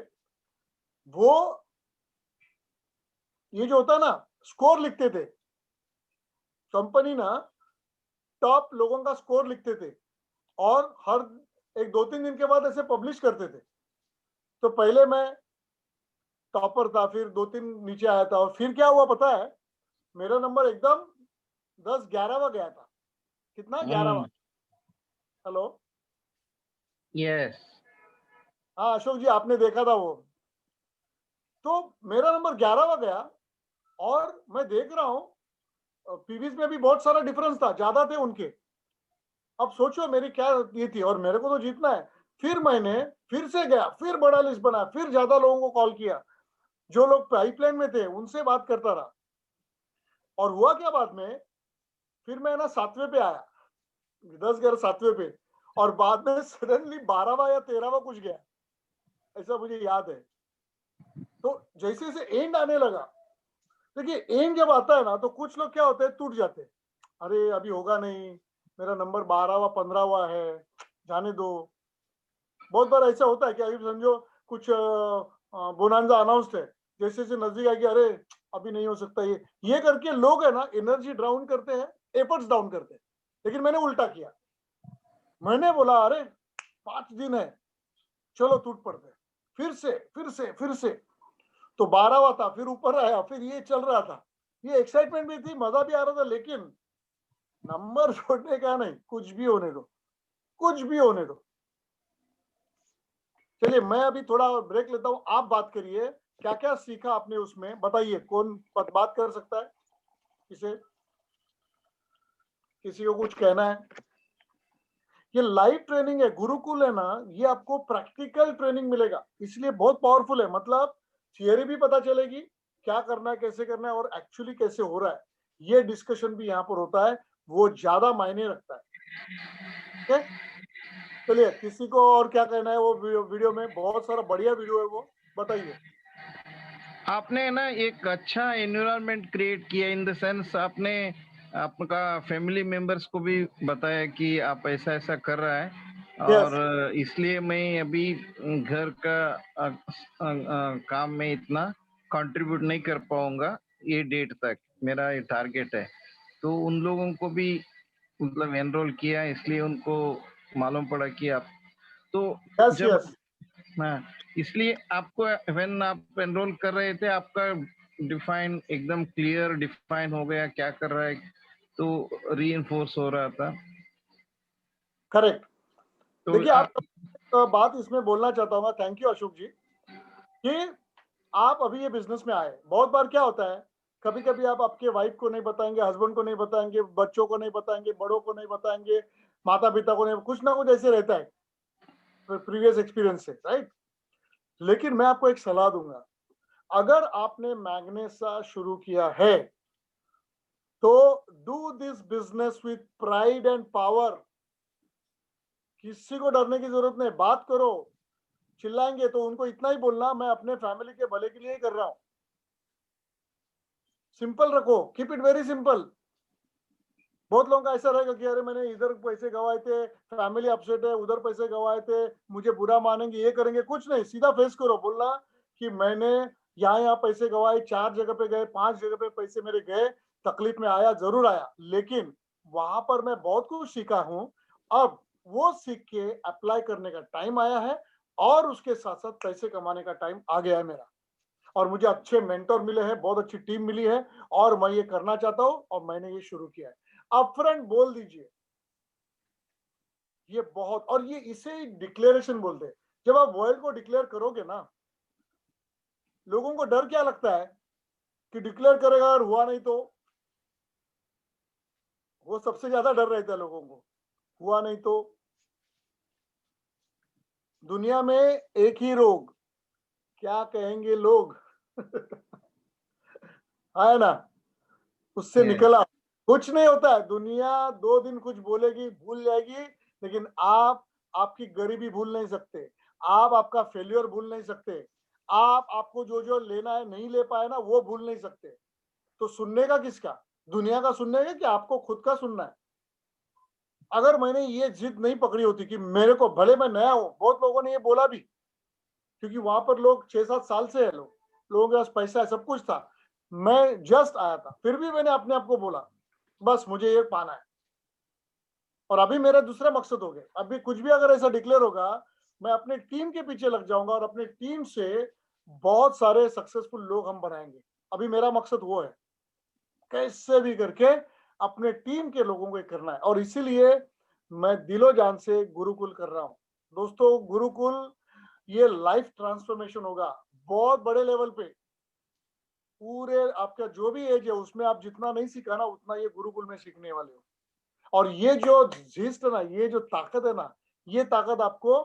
वो ये जो होता है ना, स्कोर लिखते थे। कंपनी ना टॉप लोगों का स्कोर लिखते थे और हर एक 2-3 दिन के बाद ऐसे पब्लिश करते थे। तो पहले मैं टॉपर था, फिर 2-3 नीचे आया था, और फिर क्या हुआ पता है, मेरा नंबर एकदम 10-11वां गया था। कितना? 11वां। Hello, yes. हाँ अशोक जी, आपने देखा था वो। तो मेरा नंबर 11वां गया और मैं देख रहा हूँ पीवीज में भी बहुत सारा डिफरेंस था, ज्यादा थे उनके। अब सोचो मेरी क्या ये थी, और मेरे को तो जीतना है। फिर मैंने फिर से गया, फिर बड़ा लिस्ट बनाया, फिर ज्यादा लोगों को कॉल किया, जो लोग पाइपलाइन में थे उनसे बात करता रहा। और हुआ क्या बाद में, फिर मैं ना 7वें पे आया, 10-11 7वें पे, और बाद में सडनली 12वां या 13वां कुछ गया, ऐसा मुझे याद है। तो जैसे जैसे एंड आने लगा, देखिए एंड जब आता है ना तो कुछ लोग क्या होते हैं, टूट जाते हैं। अरे अभी होगा नहीं, मेरा नंबर 12वां 15वां है, जाने दो। बहुत बार ऐसा होता है कि अभी समझो कुछ बोनांजा अनाउंस्ड है, जैसे जैसे नजदीक आएगी, अरे अभी नहीं हो सकता, ये करके लोग है ना एनर्जी डाउन करते हैं, एफर्ट्स डाउन करते हैं। लेकिन मैंने उल्टा किया, मैंने बोला अरे 5 दिन है, चलो टूट पड़ते हैं। फिर से तो 12वां था, फिर ऊपर आया, फिर ये चल रहा था, ये एक्साइटमेंट भी थी, मजा भी आ रहा था। लेकिन नंबर छोड़ने का नहीं, कुछ भी होने दो, कुछ भी होने दो। चलिए मैं अभी थोड़ा ब्रेक लेता हूं, आप बात करिए, क्या क्या सीखा आपने उसमें, बताइए। कौन बात कर सकता है? किसी को कुछ कहना है? ये लाइव ट्रेनिंग है, गुरुकुल है ना, ये आपको प्रैक्टिकल ट्रेनिंग मिलेगा, इसलिए बहुत पावरफुल है। मतलब थियरी भी पता चलेगी, क्या करना है, कैसे करना है, और एक्चुअली कैसे हो रहा है, ये डिस्कशन भी यहाँ पर होता है, वो ज्यादा मायने रखता है। ठीक है, चलिए किसी को और क्या कहना है? वो वीडियो में बहुत सारा बढ़िया वीडियो है, वो बताइए। आपने ना एक अच्छा एनवायरनमेंट क्रिएट किया, इन द सेंस आपने आपका फैमिली मेंबर्स को भी बताया कि आप ऐसा ऐसा कर रहा है, यस, और इसलिए मैं अभी घर का काम में इतना कंट्रीब्यूट नहीं कर पाऊंगा, ये डेट तक मेरा ये टारगेट है। तो उन लोगों को भी मतलब एनरोल किया, इसलिए उनको मालूम पड़ा कि आप तो यस, जब यस। हाँ, इसलिए आपको व्हेन आप एनरोल कर रहे थे, आपका डिफाइन एकदम क्लियर डिफाइन हो गया क्या कर रहा है, तो रीइंफोर्स हो रहा था। करेक्ट। तो देखिए आप बात इसमें बोलना चाहता हूँ, थैंक यू अशोक जी, कि आप अभी ये बिजनेस में आए। बहुत बार क्या होता है, कभी कभी आप आपके वाइफ को नहीं बताएंगे, हस्बैंड को नहीं बताएंगे, बच्चों को नहीं बताएंगे, बड़ों को नहीं बताएंगे, माता पिता को नहीं, कुछ ना कुछ ऐसे रहता है प्रीवियस एक्सपीरियंस से, राइट। लेकिन मैं आपको एक सलाह दूंगा, अगर आपने मैग्नेसा शुरू किया है तो do this business with pride and power. किसी को डरने की जरूरत नहीं, बात करो। चिल्लाएंगे तो उनको इतना ही बोलना, मैं अपने फैमिली के भले के लिए ही कर रहा हूं। सिंपल रखो, कीप इट वेरी सिंपल। बहुत लोगों का ऐसा रहेगा कि अरे मैंने इधर पैसे गवाए थे, फैमिली अपसेट है, उधर पैसे गवाए थे, मुझे बुरा मानेंगे, ये करेंगे। कुछ नहीं, सीधा फेस करो, बोलना कि मैंने यहाँ यहाँ पैसे गवाए, 4 जगह पे गए, 5 जगह पे पैसे मेरे गए, तकलीफ में आया, जरूर आया, लेकिन वहां पर मैं बहुत कुछ सीखा हूं। अब वो सीख के अप्लाई करने का टाइम आया है और उसके साथ साथ पैसे कमाने का टाइम आ गया है मेरा। और मुझे अच्छे मेंटर मिले हैं, बहुत अच्छी टीम मिली है और मैं ये करना चाहता हूँ और मैंने ये शुरू किया है। अपफ्रंट बोल दीजिए, ये बहुत, और ये इसे ही डिक्लेरेशन बोलते हैं। जब आप वर्ल्ड को डिक्लेयर करोगे ना, लोगों को डर क्या लगता है कि डिक्लेयर करेगा और हुआ नहीं तो, वो सबसे ज्यादा डर रहता है लोगों को, हुआ नहीं तो। दुनिया में एक ही रोग, क्या कहेंगे लोग है ना, उससे Yes. निकला। कुछ नहीं होता है, दुनिया 2 दिन कुछ बोलेगी, भूल जाएगी, लेकिन आप आपकी गरीबी भूल नहीं सकते, आप आपका फेल्योर भूल नहीं सकते, आप आपको जो जो लेना है नहीं ले पाए ना, वो भूल नहीं सकते। तो सुनने का किसका, दुनिया का सुनने का कि आपको खुद का सुनना है। अगर मैंने ये जिद नहीं पकड़ी होती कि मेरे को, भले मैं नया हूं, बहुत लोगों ने ये बोला भी, क्योंकि वहां पर लोग 6-7 साल से है, लोगों के पास पैसा है, सब कुछ था, मैं जस्ट आया था, फिर भी मैंने अपने आप को बोला बस मुझे ये पाना है। और अभी मेरा दूसरा मकसद हो गया, अभी कुछ भी अगर ऐसा डिक्लेयर होगा, मैं अपने टीम के पीछे लग जाऊंगा और अपने टीम से बहुत सारे सक्सेसफुल लोग हम बनाएंगे। अभी मेरा मकसद वो है, कैसे भी करके अपने टीम के लोगों को करना है, और इसीलिए मैं दिलो जान से गुरुकुल कर रहा हूं। दोस्तों, गुरुकुल ये लाइफ ट्रांसफॉर्मेशन होगा बहुत बड़े लेवल पे। पूरे आपका जो भी एज है उसमें आप जितना नहीं सीखा ना, उतना ये गुरुकुल में सीखने वाले हो। और ये जो जिस्ट है ना, ये जो ताकत है ना, ये ताकत आपको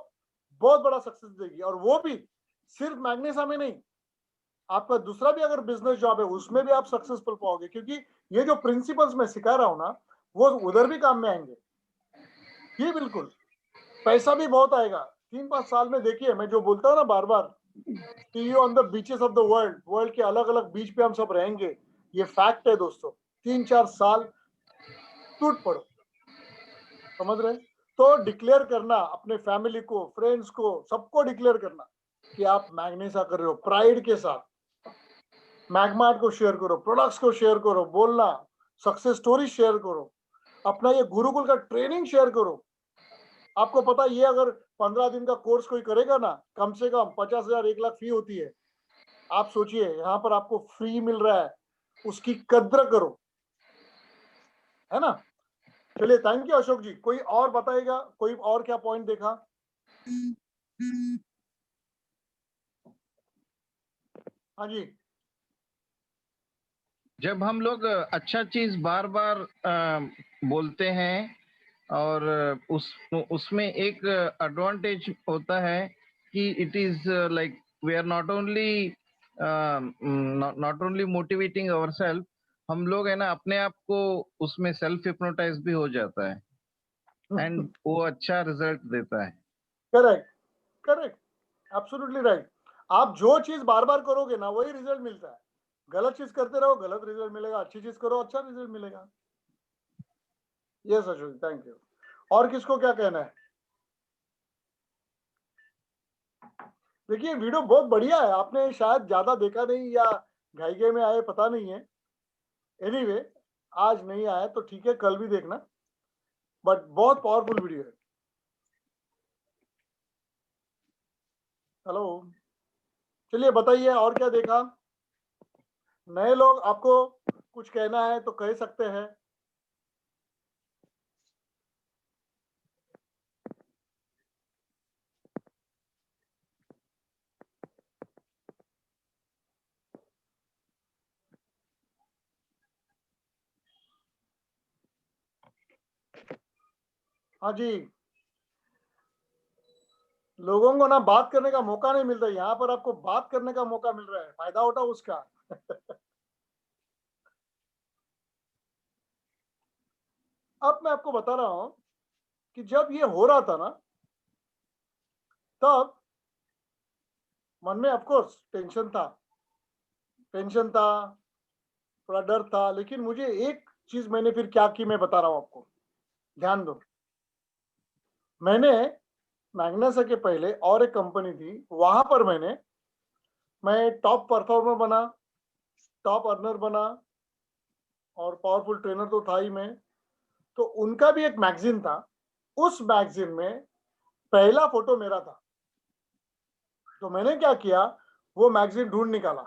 बहुत बड़ा सक्सेस देगी। और वो भी सिर्फ मैग्नेसा में नहीं, आपका दूसरा भी अगर बिजनेस जॉब है उसमें भी आप सक्सेसफुल पाओगे, क्योंकि ये जो प्रिंसिपल्स मैं सिखा रहा हूं ना, वो उधर भी काम में आएंगे। ये बिल्कुल, पैसा भी बहुत आएगा 3-5 साल में। देखिए, मैं जो बोलता हूँ ना बार बार, see you on the beaches of the world, world के अलग अलग बीच पे हम सब रहेंगे, ये फैक्ट है दोस्तों। 3-4 साल टूट पड़ो, समझ रहे हैं? तो डिक्लेयर करना, अपने फैमिली को, फ्रेंड्स को, सबको डिक्लेयर करना कि आप मैग्नेसा कर रहे हो, प्राइड के साथ। मैगमार्ट को शेयर करो, प्रोडक्ट्स को शेयर करो, बोलना, सक्सेस स्टोरी शेयर करो, अपना ये गुरुकुल का ट्रेनिंग शेयर करो। आपको पता, ये अगर 15 दिन का कोर्स कोई करेगा ना, कम से कम 50,000 1 लाख फी होती है। आप सोचिए, यहाँ पर आपको फ्री मिल रहा है, उसकी कद्र करो, है ना। चलिए, थैंक यू अशोक जी। कोई और बताएगा, कोई और क्या पॉइंट देखा? हाँ जी। जब हम लोग अच्छा चीज बार बार बोलते हैं और उसमें एक एडवांटेज होता है कि it is like we are not only motivating our self, हम लोग है ना अपने आप को उसमें सेल्फ हिप्नोटाइज भी हो जाता है एंड वो अच्छा रिजल्ट देता है। Correct, correct, absolutely right. आप जो चीज बार बार करोगे ना, वही रिजल्ट मिलता है। गलत चीज करते रहो, गलत रिजल्ट मिलेगा, अच्छी चीज करो, अच्छा रिजल्ट मिलेगा। Yes Ashok, thank you. और किसको क्या कहना है? देखिए, वीडियो बहुत बढ़िया है, आपने शायद ज्यादा देखा नहीं या घाई में आए, पता नहीं है। एनीवे, आज नहीं आया तो ठीक है, कल भी देखना, बट बहुत पावरफुल वीडियो है। हेलो, चलिए बताइए और क्या देखा। नए लोग, आपको कुछ कहना है तो कह सकते हैं। हाँ जी, लोगों को ना बात करने का मौका नहीं मिलता, यहाँ पर आपको बात करने का मौका मिल रहा है, फायदा उठाओ उसका। अब मैं आपको बता रहा हूं कि जब ये हो रहा था ना, तब मन में ऑफकोर्स टेंशन था, थोड़ा डर था, लेकिन मुझे एक चीज मैंने फिर क्या की, मैं बता रहा हूं आपको, ध्यान दो। मैंने मैग्नेसा के पहले और एक कंपनी थी, वहां पर मैं टॉप परफॉर्मर बना, टॉप अर्नर बना, और पावरफुल ट्रेनर तो था ही मैं। तो उनका भी एक मैगजीन था, उस मैगजीन में पहला फोटो मेरा था। तो मैंने क्या किया, वो मैगजीन ढूंढ निकाला,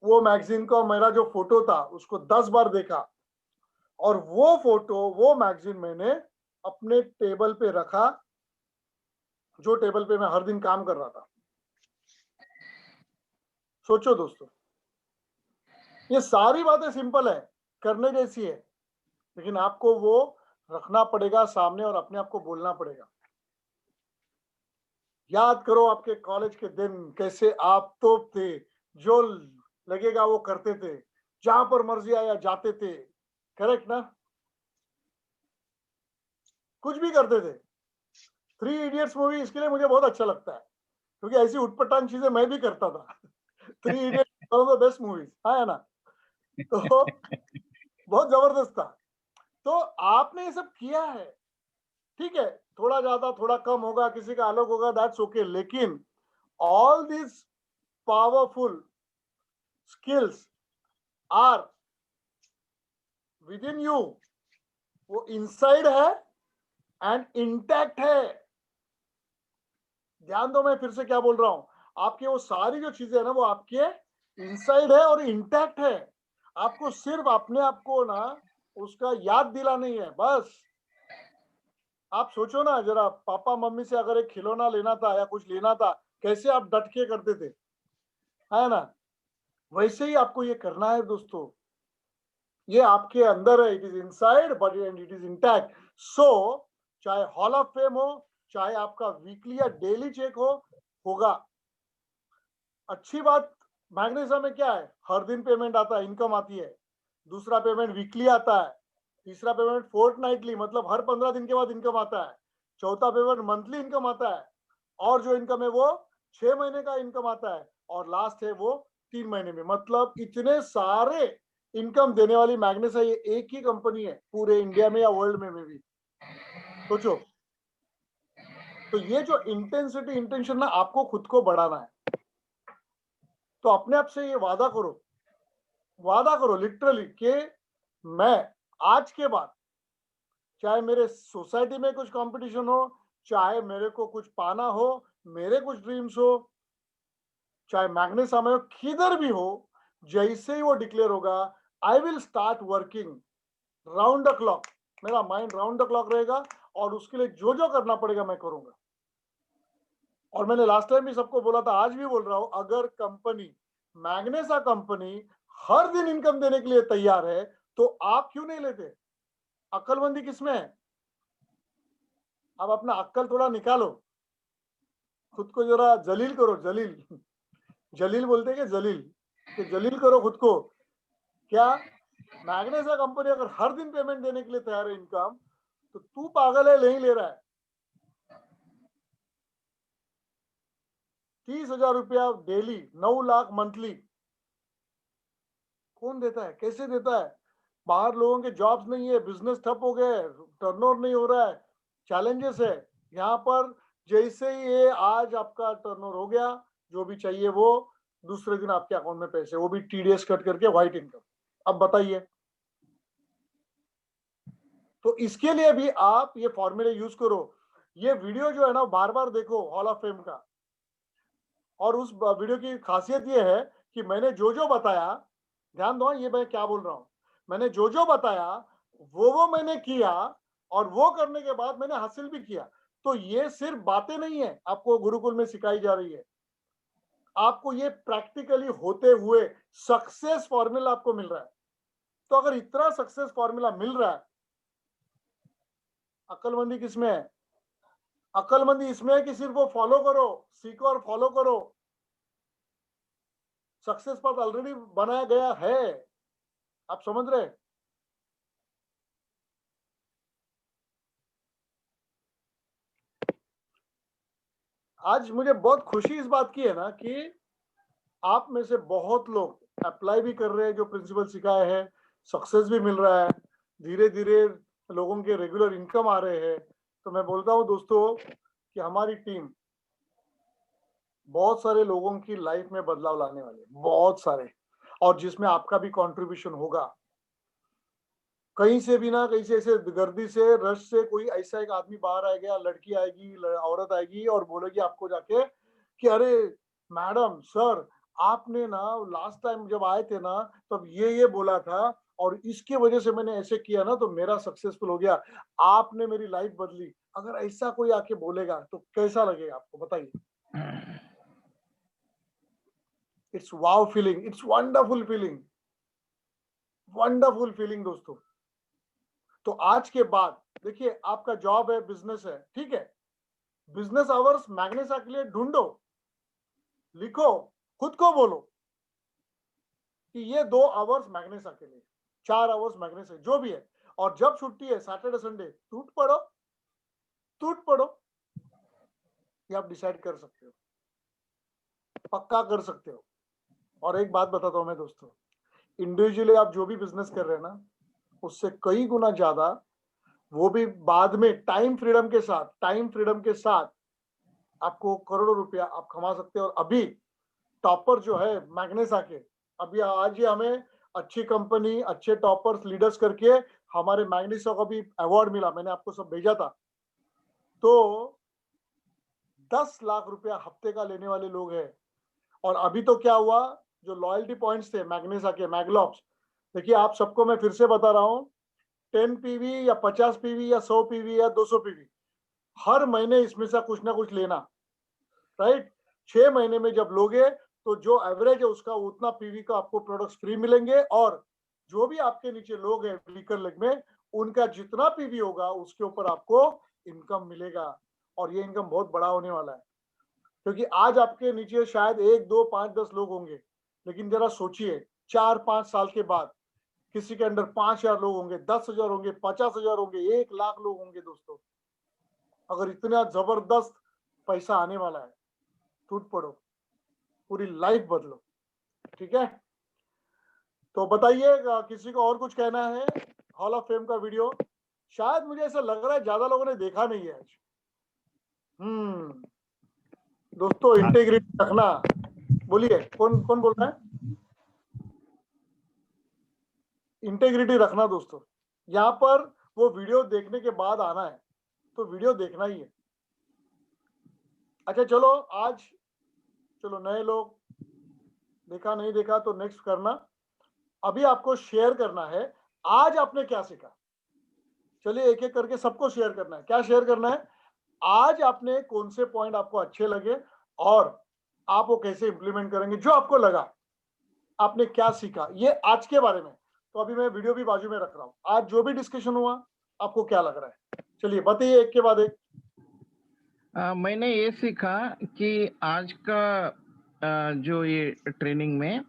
वो मैगजीन का मेरा जो फोटो था उसको 10 बार देखा, और वो फोटो, वो मैगजीन मैंने अपने टेबल पे रखा, जो टेबल पे मैं हर दिन काम कर रहा था। सोचो दोस्तों, ये सारी बातें सिंपल है, करने जैसी है, लेकिन आपको वो रखना पड़ेगा सामने और अपने आप को बोलना पड़ेगा। याद करो आपके कॉलेज के दिन, कैसे आप तो थे, जो लगेगा वो करते थे, जहां पर मर्जी आया जाते थे, करेक्ट ना? कुछ भी करते थे। 3 इडियट्स मूवी इसके लिए मुझे बहुत अच्छा लगता है, क्योंकि ऐसी उटपटांग चीजें मैं भी करता था। 3 idiots one of the best movies, है ना? तो बहुत जबरदस्त था। तो आपने ये सब किया है, ठीक है, थोड़ा ज्यादा थोड़ा कम होगा, किसी का अलग होगा, दैट्स ओके, लेकिन all this powerful skills are within you, वो इनसाइड है एंड इंटैक्ट है। ध्यान दो, मैं फिर से क्या बोल रहा हूं, आपके वो सारी जो चीजें है ना, वो आपके इनसाइड है और इंटैक्ट है। आपको सिर्फ अपने आप को ना उसका याद दिलाना ही है, बस। आप सोचो ना जरा, पापा मम्मी से अगर एक खिलौना लेना था या कुछ लेना था, कैसे आप डट के करते थे, है ना? वैसे ही आपको ये करना है दोस्तों। ये आपके अंदर है, it is inside but and it is intact. So चाहे हॉल ऑफ फेम हो, चाहे आपका वीकली या डेली चेक होगा। अच्छी बात मैग्नेसा में क्या है, हर दिन पेमेंट आता है, इनकम आती है। दूसरा पेमेंट वीकली आता है, तीसरा पेमेंट फोर्टनाइटली, मतलब हर 15 दिन के बाद इनकम आता है। चौथा पेमेंट मंथली इनकम आता है, और जो इनकम है वो 6 महीने का इनकम आता है, और लास्ट है वो 3 महीने में। मतलब इतने सारे इनकम देने वाली मैग्नेसा ये एक ही कंपनी है पूरे इंडिया में या वर्ल्ड में भी। सोचो, तो ये जो इंटेंसिटी इंटेंशन ना, आपको खुद को बढ़ाना है। तो अपने आप से ये वादा करो लिटरली कि मैं आज के बाद, चाहे मेरे सोसाइटी में कुछ कंपटीशन हो, चाहे मेरे को कुछ पाना हो, मेरे कुछ ड्रीम्स हो, चाहे मैग्नेसा में हो, किधर भी हो, जैसे ही वो डिक्लेयर होगा, I will start working round the clock. मेरा माइंड राउंड द क्लॉक रहेगा, और उसके लिए जो जो करना पड़ेगा मैं करूंगा। और मैंने लास्ट टाइम भी सबको बोला था, आज भी बोल रहा हूं, अगर कंपनी, मैग्नेसा कंपनी हर दिन इनकम देने के लिए तैयार है, तो आप क्यों नहीं लेते? अक्लमंदी किसमें है? अब अपना अक्ल थोड़ा निकालो, खुद को जरा जलील करो, जलील। जलील बोलते हैं कि जलील, कि जलील करो खुद को। क्या मैग्नेसा कंपनी अगर हर दिन पेमेंट देने के लिए तैयार है इनकम, तो तू पागल है, नहीं ले रहा है? 30,000 रुपया डेली, 9 लाख मंथली, कौन देता है, कैसे देता है? बाहर लोगों के जॉब्स नहीं है, बिजनेस ठप हो गए, टर्नओवर नहीं हो रहा है, चैलेंजेस है। यहाँ पर जैसे ही ये आज आपका टर्नओवर हो गया, जो भी चाहिए वो दूसरे दिन आपके अकाउंट में पैसे, वो भी टीडीएस कट करके, व्हाइट इनकम। अब बताइए, तो इसके लिए भी आप ये फॉर्मूले यूज करो। ये वीडियो जो है ना, बार बार देखो हॉल ऑफ फेम का। और उस वीडियो की खासियत ये है कि मैंने जो जो बताया, ध्यान दो ये मैं क्या बोल रहा हूं, मैंने जो जो बताया वो मैंने किया, और वो करने के बाद मैंने हासिल भी किया। तो ये सिर्फ बातें नहीं है आपको गुरुकुल में सिखाई जा रही है, आपको ये प्रैक्टिकली होते हुए सक्सेस फॉर्मूला आपको मिल रहा है। तो अगर इतना सक्सेस फॉर्मूला मिल रहा है, अक्लमंदी किसमें है? अक्लमंदी इसमें है कि सिर्फ वो फॉलो करो, सीखो और फॉलो करो। सक्सेस पाथ ऑलरेडी बनाया गया है, आप समझ रहे हैं? आज मुझे बहुत खुशी इस बात की है ना कि आप में से बहुत लोग अप्लाई भी कर रहे हैं, जो प्रिंसिपल सिखाए हैं, सक्सेस भी मिल रहा है, धीरे धीरे लोगों के रेगुलर इनकम आ रहे हैं। तो मैं बोलता हूँ दोस्तों कि हमारी टीम बहुत सारे लोगों की लाइफ में बदलाव लाने वाले है, बहुत सारे, और जिसमें आपका भी कंट्रीब्यूशन होगा। कहीं से भी ना कहीं से, ऐसे गर्दी से, रश से कोई ऐसा एक आदमी बाहर आएगा, लड़की आएगी, औरत आएगी और बोलेगी आपको जाके कि अरे मैडम सर, आपने ना लास्ट टाइम जब आए थे ना तब ये बोला था और इसके वजह से मैंने ऐसे किया ना तो मेरा सक्सेसफुल हो गया, आपने मेरी लाइफ बदली। अगर ऐसा कोई आके बोलेगा तो कैसा लगेगा आपको, बताइए? It's wow feeling, it's wonderful feeling, wonderful feeling दोस्तों। तो आज के बाद देखिए, आपका जॉब है, बिजनेस है, ठीक है, बिजनेस आवर्स मैग्नेसा के लिए ढूंढो, लिखो, खुद को बोलो कि ये 2 आवर्स मैग्नेसा के लिए, 4 आवर्स मैग्नेसा, जो भी है। और जब छुट्टी है सैटरडे संडे, टूट पड़ो, टूट पड़ो। ये आप डिसाइड कर सकते हो, पक्का कर सकते हो। और एक बात बताता हूं मैं दोस्तों, इंडिविजुअली आप जो भी बिजनेस कर रहे हैं ना, उससे कई गुना ज्यादा, वो भी बाद में टाइम फ्रीडम के साथ, टाइम फ्रीडम के साथ आपको करोड़ों रुपया आप कमा सकते हो। और अभी टॉपर जो है मैग्नेसा के, अभी आज ही हमें अच्छी कंपनी, अच्छे टॉपर्स, लीडर्स करके हमारे मैग्नेसा को भी अवार्ड मिला, मैंने आपको सब भेजा था। तो 10 लाख रुपया हफ्ते का लेने वाले लोग हैं। और अभी तो क्या हुआ, जो लॉयल्टी पॉइंट्स थे मैग्नेसा के, मैग्लॉप्स, देखिए आप सबको मैं फिर से बता रहा हूँ, 10 पीवी या 50 पीवी या 100 पीवी या 200 पीवी, हर महीने इसमें से कुछ ना कुछ लेना, राइट? 6 महीने में जब लोगे तो जो एवरेज है उसका उतना पीवी का आपको प्रोडक्ट्स फ्री मिलेंगे। और जो भी आपके नीचे लोग हैं वीकर लेग में, उनका जितना पीवी होगा उसके ऊपर आपको इनकम मिलेगा। और ये इनकम बहुत बड़ा होने वाला है, क्योंकि आज आपके नीचे शायद 1, 2, 5, 10 लोग होंगे, लेकिन जरा सोचिए 4-5 साल के बाद किसी के अंडर 5,000 लोग होंगे, 10,000 होंगे, 50,000 होंगे, 1,00,000 लोग होंगे दोस्तों। अगर इतना जबरदस्त पैसा आने वाला है, टूट पड़ो, पूरी लाइफ बदलो, ठीक है? तो बताइए, किसी को और कुछ कहना है? हॉल ऑफ फेम का वीडियो शायद मुझे ऐसा लग रहा है ज्यादा लोगों ने देखा नहीं है आज। दोस्तों इंटेग्रिटी रखना, बोलिए कौन कौन बोल रहा है? इंटेग्रिटी रखना दोस्तों, यहाँ पर वो वीडियो देखने के बाद आना है, तो वीडियो देखना ही है। अच्छा चलो, आज चलो नए लोग, देखा नहीं देखा तो नेक्स्ट करना। अभी आपको शेयर करना है आज आपने क्या सीखा। चलिए एक एक करके सबको शेयर करना है। क्या शेयर करना है? आज आपने कौन से पॉइंट आपको अच्छे लगे और आप वो कैसे इंप्लीमेंट करेंगे, जो आपको लगा आपने क्या सीखा, ये आज के बारे में। तो अभी मैं वीडियो भी बाजू में रख रहा हूँ, आज जो भी डिस्कशन हुआ आपको क्या लग रहा है, चलिए बताइए एक के बाद एक। मैंने ये सीखा कि आज का जो ये ट्रेनिंग में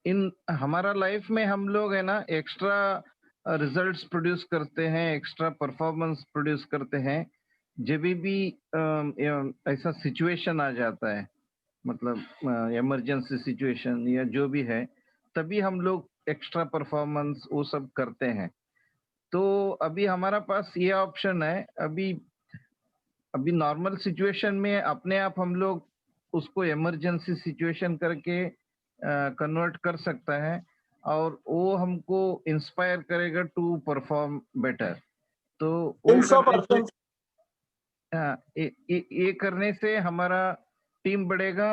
इन हमारा लाइफ में हम लोग है ना एक्स्ट्रा रिजल्ट्स प्रोड्यूस करते हैं, एक्स्ट्रा परफॉर्मेंस प्रोड्यूस करते हैं जब भी ऐसा सिचुएशन आ जाता है, मतलब इमरजेंसी सिचुएशन या जो भी है, तभी हम लोग एक्स्ट्रा परफॉर्मेंस वो सब करते हैं। तो अभी हमारा पास ये ऑप्शन है, अभी नॉर्मल सिचुएशन में अपने आप हम लोग उसको इमरजेंसी सिचुएशन करके कन्वर्ट कर सकता है और वो हमको इंस्पायर करेगा टू परफॉर्म बेटर। तो वो करने से ये करने से हमारा टीम बढ़ेगा,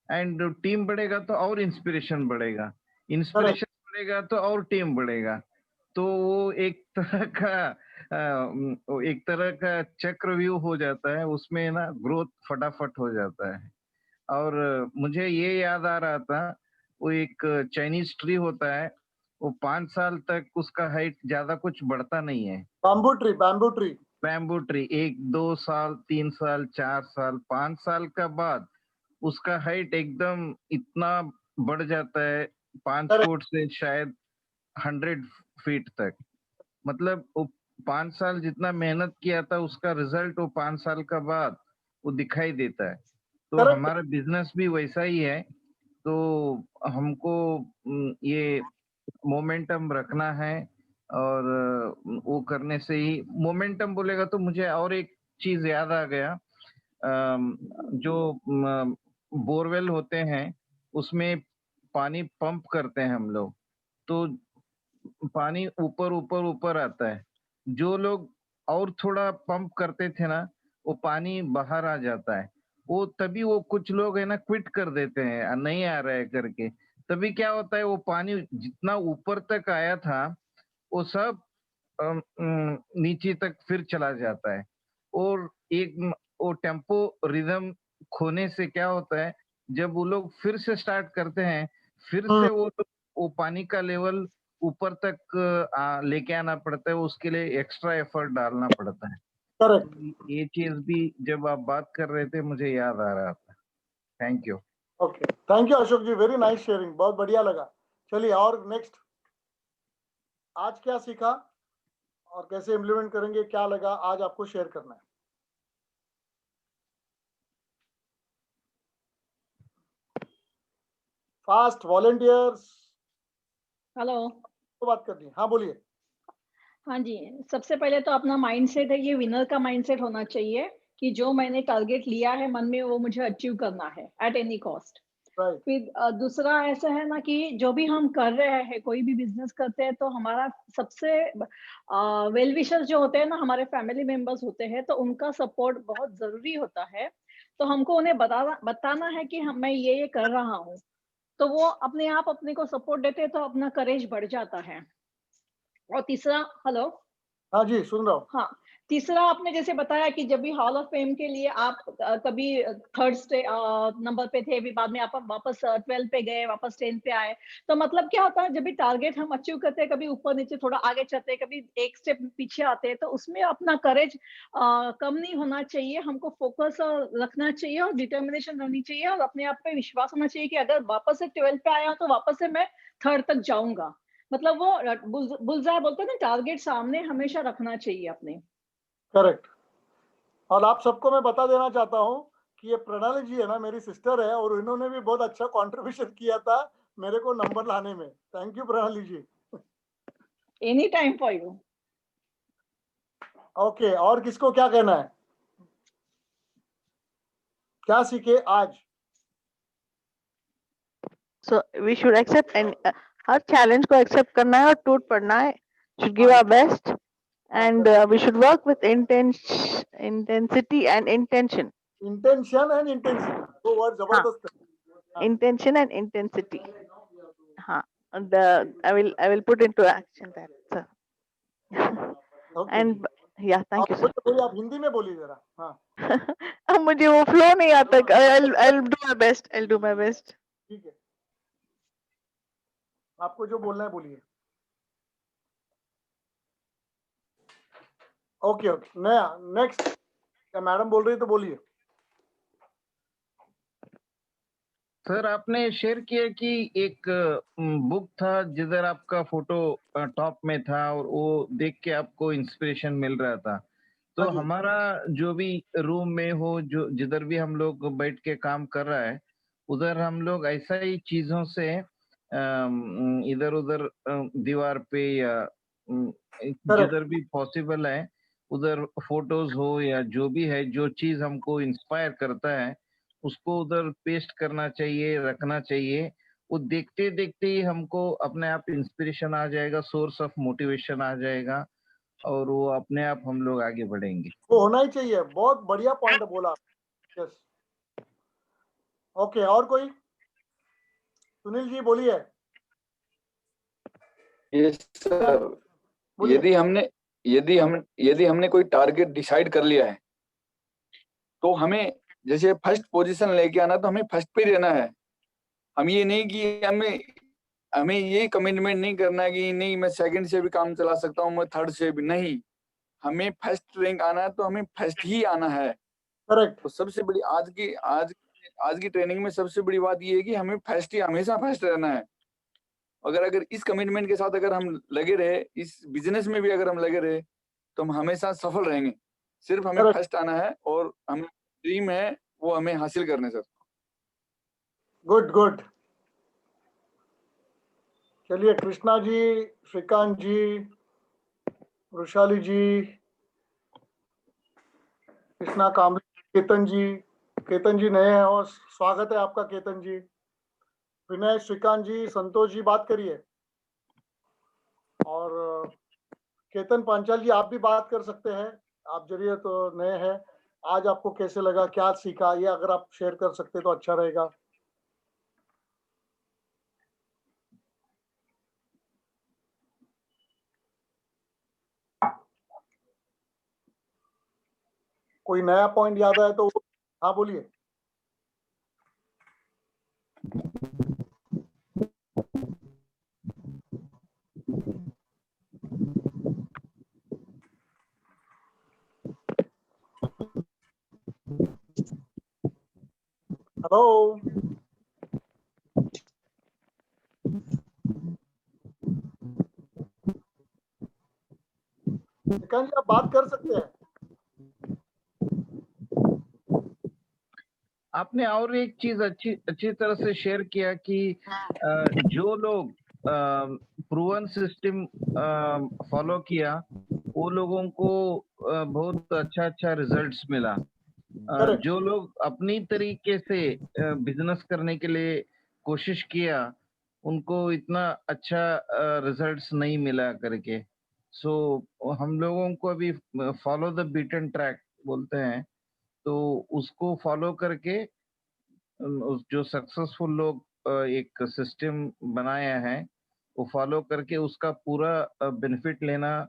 एंड टीम बढ़ेगा तो और इंस्पिरेशन बढ़ेगा, इंस्पिरेशन बढ़ेगा तो और टीम बढ़ेगा। तो वो एक तरह का चक्रव्यूह हो जाता है, उसमें ना ग्रोथ फटाफट हो जाता है। और मुझे ये याद आ रहा था, वो एक चाइनीज ट्री होता है, वो 5 साल तक उसका हाइट ज्यादा कुछ बढ़ता नहीं है। Bamboo tree, bamboo tree, bamboo tree 1, 2 साल, 3 साल, 4 साल, 5 साल का बाद उसका हाइट एकदम इतना बढ़ जाता है 5 Correct. फुट से शायद 100 फीट तक। मतलब वो 5 साल जितना मेहनत किया था उसका रिजल्ट वो 5 साल का बाद वो दिखाई देता है। तो Correct. हमारा बिजनेस भी वैसा ही है। तो हमको ये मोमेंटम रखना है और वो करने से ही मोमेंटम बोलेगा तो मुझे और एक चीज याद आ गया। जो बोरवेल होते हैं उसमें पानी पंप करते हैं हम लोग, तो पानी ऊपर ऊपर ऊपर आता है। जो लोग और थोड़ा पंप करते थे ना, वो पानी बाहर आ जाता है। वो तभी वो कुछ लोग है ना क्विट कर देते हैं, नहीं आ रहा है करके। तभी क्या होता है, वो पानी जितना ऊपर तक आया था वो सब नीचे तक फिर चला जाता है। और एक वो टेम्पो रिदम खोने से क्या होता है, जब वो लोग फिर से स्टार्ट करते हैं, फिर से वो पानी का लेवल ऊपर तक लेके आना पड़ता है। उसके लिए एक्स्ट्रा एफर्ट डालना पड़ता है। करेक्ट। ये चीज भी जब आप बात कर रहे थे मुझे याद आ रहा था। Thank you. Okay, thank you Ashok ji, very nice sharing, बहुत बढ़िया लगा। चलिए और नेक्स्ट, आज क्या सीखा और कैसे इम्प्लीमेंट करेंगे, क्या लगा आज आपको शेयर करना है? Fast volunteers hello. तो बात करनी है, हाँ बोलिए। हाँ जी, सबसे पहले तो अपना माइंडसेट है, ये विनर का माइंडसेट होना चाहिए कि जो मैंने टारगेट लिया है मन में वो मुझे अचीव करना है एट एनी कॉस्ट। राइट, फिर दूसरा ऐसा है ना कि जो भी हम कर रहे हैं, कोई भी बिजनेस करते हैं तो हमारा सबसे वेल विशर जो होते हैं ना, हमारे फैमिली मेंबर्स होते हैं, तो उनका सपोर्ट बहुत जरूरी होता है। तो हमको उन्हें बताना है कि मैं ये कर रहा हूँ, तो वो अपने आप अपने को सपोर्ट देते हैं, तो अपना करेज बढ़ जाता है। और तीसरा, हेलो, हाँ जी सुन रहा हूँ। हाँ, तीसरा आपने जैसे बताया कि जब भी हॉल ऑफ फेम के लिए आप कभी थर्ड नंबर पे थे, भी बाद में आप वापस 12 पे गए, वापस 10 पे आए, तो मतलब क्या होता है, जब भी टारगेट हम अचीव करते हैं, कभी ऊपर नीचे थोड़ा आगे चलते हैं, कभी एक स्टेप पीछे आते हैं, तो उसमें अपना करेज कम नहीं होना चाहिए। हमको फोकस रखना चाहिए और डिटर्मिनेशन रहनी चाहिए और अपने आप पे विश्वास होना चाहिए कि अगर वापस से 12 पे आया तो वापस से मैं थर्ड तक जाऊंगा। मतलब वो बुलजाय बोलते हैं ना, टारगेट सामने हमेशा रखना चाहिए अपने। करेक्ट। और आप सबको मैं बता देना चाहता हूँ कि ये प्रणाली जी है ना, मेरी सिस्टर है, और इन्होंने भी बहुत अच्छा कंट्रीब्यूशन किया था मेरे को नंबर लाने में। Thank you Pranali ji. Any time for you. Okay, और किसको क्या कहना है, क्या सीखे आज? So we should accept and her challenge को accept करना है और टूट पड़ना है. Should give our best and we should work with intensity and intention. Intention and intensity, दो वर्ड जबरदस्त है। Intention and intensity. हाँ. And I will put into action that. So. Okay. And yeah, thank you sir. बोलिए, आप हिंदी में बोलिए जरा। हाँ अब मुझे वो फ्लो नहीं आता. I'll do my best. I'll do my best. ठीक है, आपको जो बोलना है बोलिए। ओके ओके, नया नेक्स्ट, क्या मैडम बोल रही है तो बोलिए। सर आपने शेयर किया कि एक बुक था जिधर आपका फोटो टॉप में था और वो देख के आपको इंस्पिरेशन मिल रहा था। तो हाँ जी। हमारा जो भी रूम में हो, जो जिधर भी हम लोग बैठ के काम कर रहा है, उधर हम लोग ऐसा ही चीजों से इधर उधर दीवार पे या जिधर भी पॉसिबल है उधर फोटोज हो या जो भी है, जो चीज हमको इंस्पायर करता है उसको उधर पेस्ट करना चाहिए, रखना चाहिए। वो देखते देखते ही हमको अपने आप इंस्पिरेशन आ जाएगा, सोर्स ऑफ मोटिवेशन आ जाएगा और वो अपने आप हम लोग आगे बढ़ेंगे। वो होना ही चाहिए, बहुत बढ़िया पॉइंट बोला। यस, ओके, और कोई? सुनील जी बोलिए। यस सर, बोलिए। यदि हमने कोई टारगेट डिसाइड कर लिया है तो हमें जैसे फर्स्ट पोजीशन लेके आना, तो हमें फर्स्ट पे रहना है। हम ये नहीं कि हमें हमें ये कमिटमेंट नहीं करना कि नहीं मैं सेकंड से भी काम चला सकता हूँ, मैं थर्ड से भी नहीं, हमें फर्स्ट रैंक आना है तो हमें फर्स्ट ही आना है। करेक्ट। तो सबसे बड़ी आज की ट्रेनिंग में सबसे बड़ी बात ये है कि हमें फर्स्ट ही हमेशा फर्स्ट रहना है। अगर इस कमिटमेंट के साथ अगर हम लगे रहे, इस बिजनेस में भी अगर हम लगे रहे, तो हम हमेशा सफल रहेंगे। सिर्फ हमें Correct. फर्स्ट आना है और हमें ड्रीम है वो हमें हासिल करने सर। Good good. चलिए कृष्णा जी, श्रीकांत जी, वृशाली जी, कृष्णा कामली, केतन जी नए हैं और स्वागत है आपका केतन जी। विनय, श्रीकांत जी, संतोष जी बात करिए। और केतन पांचाल जी आप भी बात कर सकते हैं, आप जरिए तो नए हैं। आज आपको कैसे लगा, क्या सीखा, ये अगर आप शेयर कर सकते तो अच्छा रहेगा। कोई नया पॉइंट याद आया तो हाँ बोलिए। हेलो श्रीकांत जी, आप बात कर सकते हैं। आपने और एक चीज अच्छी तरह से शेयर किया कि जो लोग प्रूवन सिस्टम फॉलो किया वो लोगों को बहुत अच्छा रिजल्ट्स मिला। Correct. जो लोग अपनी तरीके से बिजनेस करने के लिए कोशिश किया उनको इतना अच्छा रिजल्ट्स नहीं मिला करके। सो हम लोगों को अभी फॉलो द बीटन ट्रैक बोलते हैं, तो उसको फॉलो करके जो सक्सेसफुल लोग एक सिस्टम बनाया है वो फॉलो करके उसका पूरा बेनिफिट लेना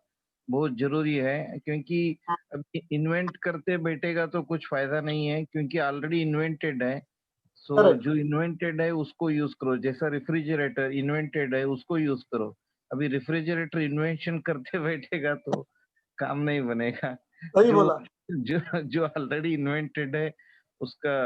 बहुत जरूरी है, क्योंकि अभी इन्वेंट करते बैठेगा तो कुछ फायदा नहीं है, क्योंकि ऑलरेडी इन्वेंटेड है। सो Correct. जो इन्वेंटेड है उसको यूज करो, जैसा रेफ्रिजरेटर इन्वेंटेड है उसको यूज करो। अभी रेफ्रिजरेटर इन्वेंशन करते बैठेगा तो काम नहीं बनेगा। सही जो बोला। जो जो ऑलरेडी इन्वेंटेड है उसका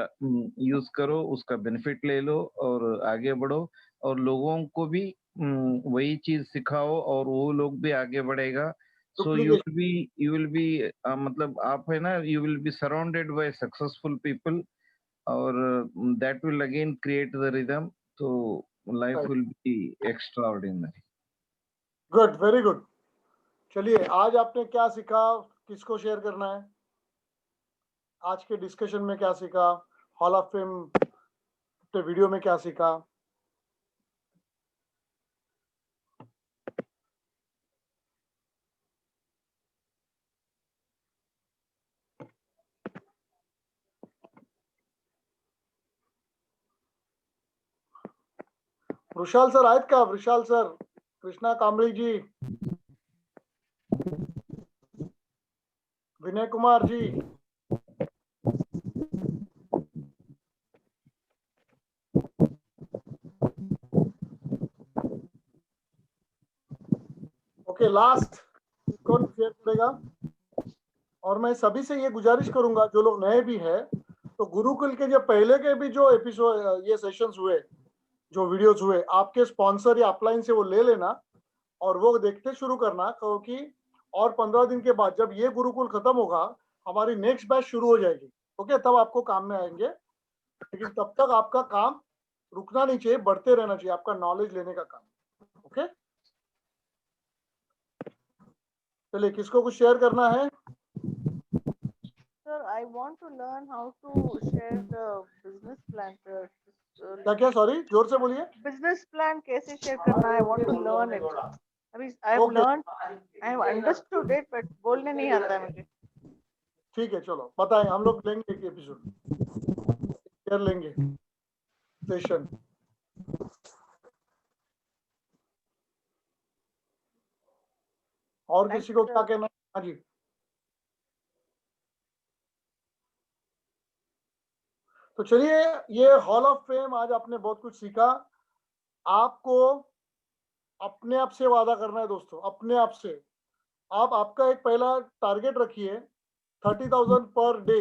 यूज करो, उसका बेनिफिट ले लो और आगे बढ़ो, और लोगों को भी वही चीज सिखाओ और वो लोग भी आगे बढ़ेगा। So duplication. You will be मतलब आप है ना, you will be surrounded by successful people, और that will again create the rhythm, तो life right. Will be extraordinary. Good, very good. चलिए आज आपने क्या सीखा, किसको शेयर करना है? आज के डिस्कशन में क्या सीखा, हॉल ऑफ फेम के वीडियो में क्या सीखा? वृषाल सर आहेत का? वृषाल सर, कृष्णा कांबळे जी, विनय कुमार जी, ओके लास्ट कौन शेयर करेगा? और मैं सभी से ये गुजारिश करूंगा जो लोग नए भी हैं, तो गुरुकुल के जो पहले के भी जो एपिसोड ये सेशंस हुए, जो वीडियोस हुए, आपके स्पॉन्सर या अपलाइन से वो ले लेना और वो देखते शुरू करना, क्योंकि और 15 दिन के बाद जब ये गुरुकुल खत्म होगा हमारी नेक्स्ट बैच शुरू हो जाएगी। ओके, तब आपको काम में आएंगे, लेकिन तब तक आपका काम रुकना नहीं चाहिए, बढ़ते रहना चाहिए, आपका नॉलेज लेने का काम। ओके, चलिए किसको कुछ शेयर करना है? Sir, I want to learn how to share the business plan. क्या क्या, सॉरी जोर से बोलिए। Business plan कैसे share करना है? I want to learn it. अभी I have okay learned, I have understood it, but बोलने नहीं आता है मुझे। ठीक है, चलो बताएं, हम लोग लेंगे एक एपिसोड शेयर लेंगे सेशन। और Thank किसी you, को sir. क्या कहना है? हाँ जी, तो चलिए, ये हॉल ऑफ फेम आज आपने बहुत कुछ सीखा। आपको अपने आप से वादा करना है दोस्तों, अपने आप से। आप आपका एक पहला टारगेट रखिए 30,000 पर डे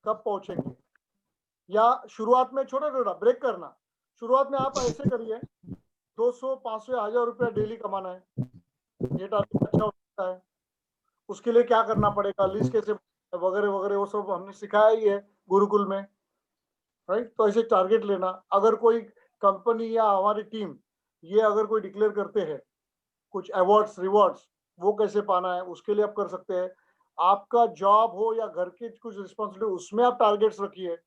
कब पहुंचेंगे, या शुरुआत में छोटा छोटा ब्रेक करना। शुरुआत में आप ऐसे करिए 200, 500, 1000 रुपया डेली कमाना है, ये टारगेट अच्छा हो सकता है। उसके लिए क्या करना पड़ेगा, लिस्ट कैसे वगैरह वगैरह, वो सब हमने सिखाया ही है गुरुकुल में, राइट। तो ऐसे टारगेट लेना। अगर कोई कंपनी या हमारी टीम ये अगर कोई डिक्लेयर करते हैं कुछ अवार्ड्स रिवॉर्ड्स, वो कैसे पाना है उसके लिए आप कर सकते हैं। आपका जॉब हो या घर की कुछ रिस्पॉन्सिबिलिटी, उसमें आप टारगेट्स रखिए।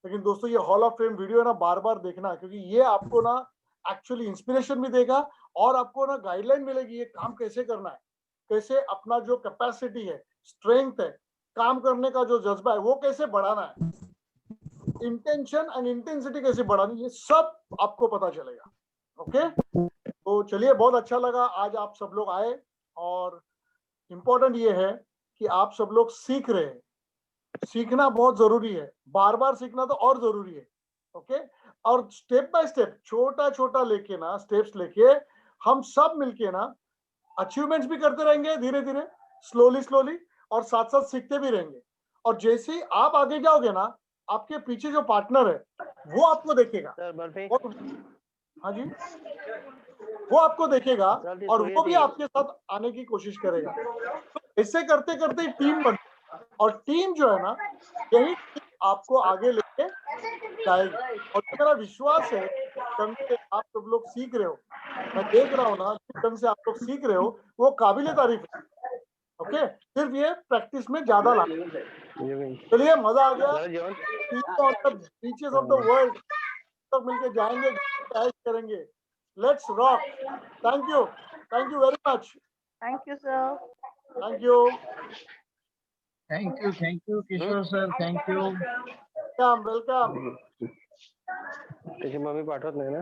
लेकिन दोस्तों ये हॉल ऑफ फेम वीडियो है ना, बार बार देखना, क्योंकि ये आपको ना एक्चुअली इंस्पिरेशन भी देगा और आपको ना गाइडलाइन मिलेगी ये काम कैसे करना है, कैसे अपना जो कैपेसिटी है, स्ट्रेंथ है, काम करने का जो जज्बा है वो कैसे बढ़ाना है, इंटेंशन एंड इंटेंसिटी कैसे बढ़ानी, ये सब आपको पता चलेगा। ओके, तो चलिए, बहुत अच्छा लगा आज आप सब लोग आए, और इम्पोर्टेंट ये है कि आप सब लोग सीख रहे हैं। सीखना बहुत जरूरी है, बार बार सीखना तो और जरूरी है। ओके, और स्टेप बाय स्टेप, छोटा छोटा लेके ना, स्टेप्स लेके हम सब मिलके ना अचीवमेंट्स भी करते रहेंगे धीरे धीरे, स्लोली स्लोली, और साथ साथ सीखते भी रहेंगे। और जैसे ही आप आगे जाओगे ना, आपके पीछे जो पार्टनर है वो आपको देखेगा। हाँ जी, वो आपको देखेगा और वो भी आपके साथ आने की कोशिश करेगा। तो ऐसे करते करते टीम बन, और टीम जो है ना, यही टीम आपको आगे लेके जाएगी। और मेरा विश्वास है ढंग से आप सब लोग सीख रहे हो, मैं देख रहा हूँ ना जिस ढंग से आप लोग सीख रहे हो वो काबिले तारीफ है। ओके, सिर्फ ये प्रैक्टिस में ज्यादा ला। चलिए, मजा आ गया। बीचेस ऑफ द वर्ल्ड तक मिलके जाएंगे, ऐश करेंगे। Let's rock. Thank you very much. Thank you, sir. Thank you. Thank you Kishore sir, thank you. Welcome. त्याची मम्मी पाठवत नाही ना.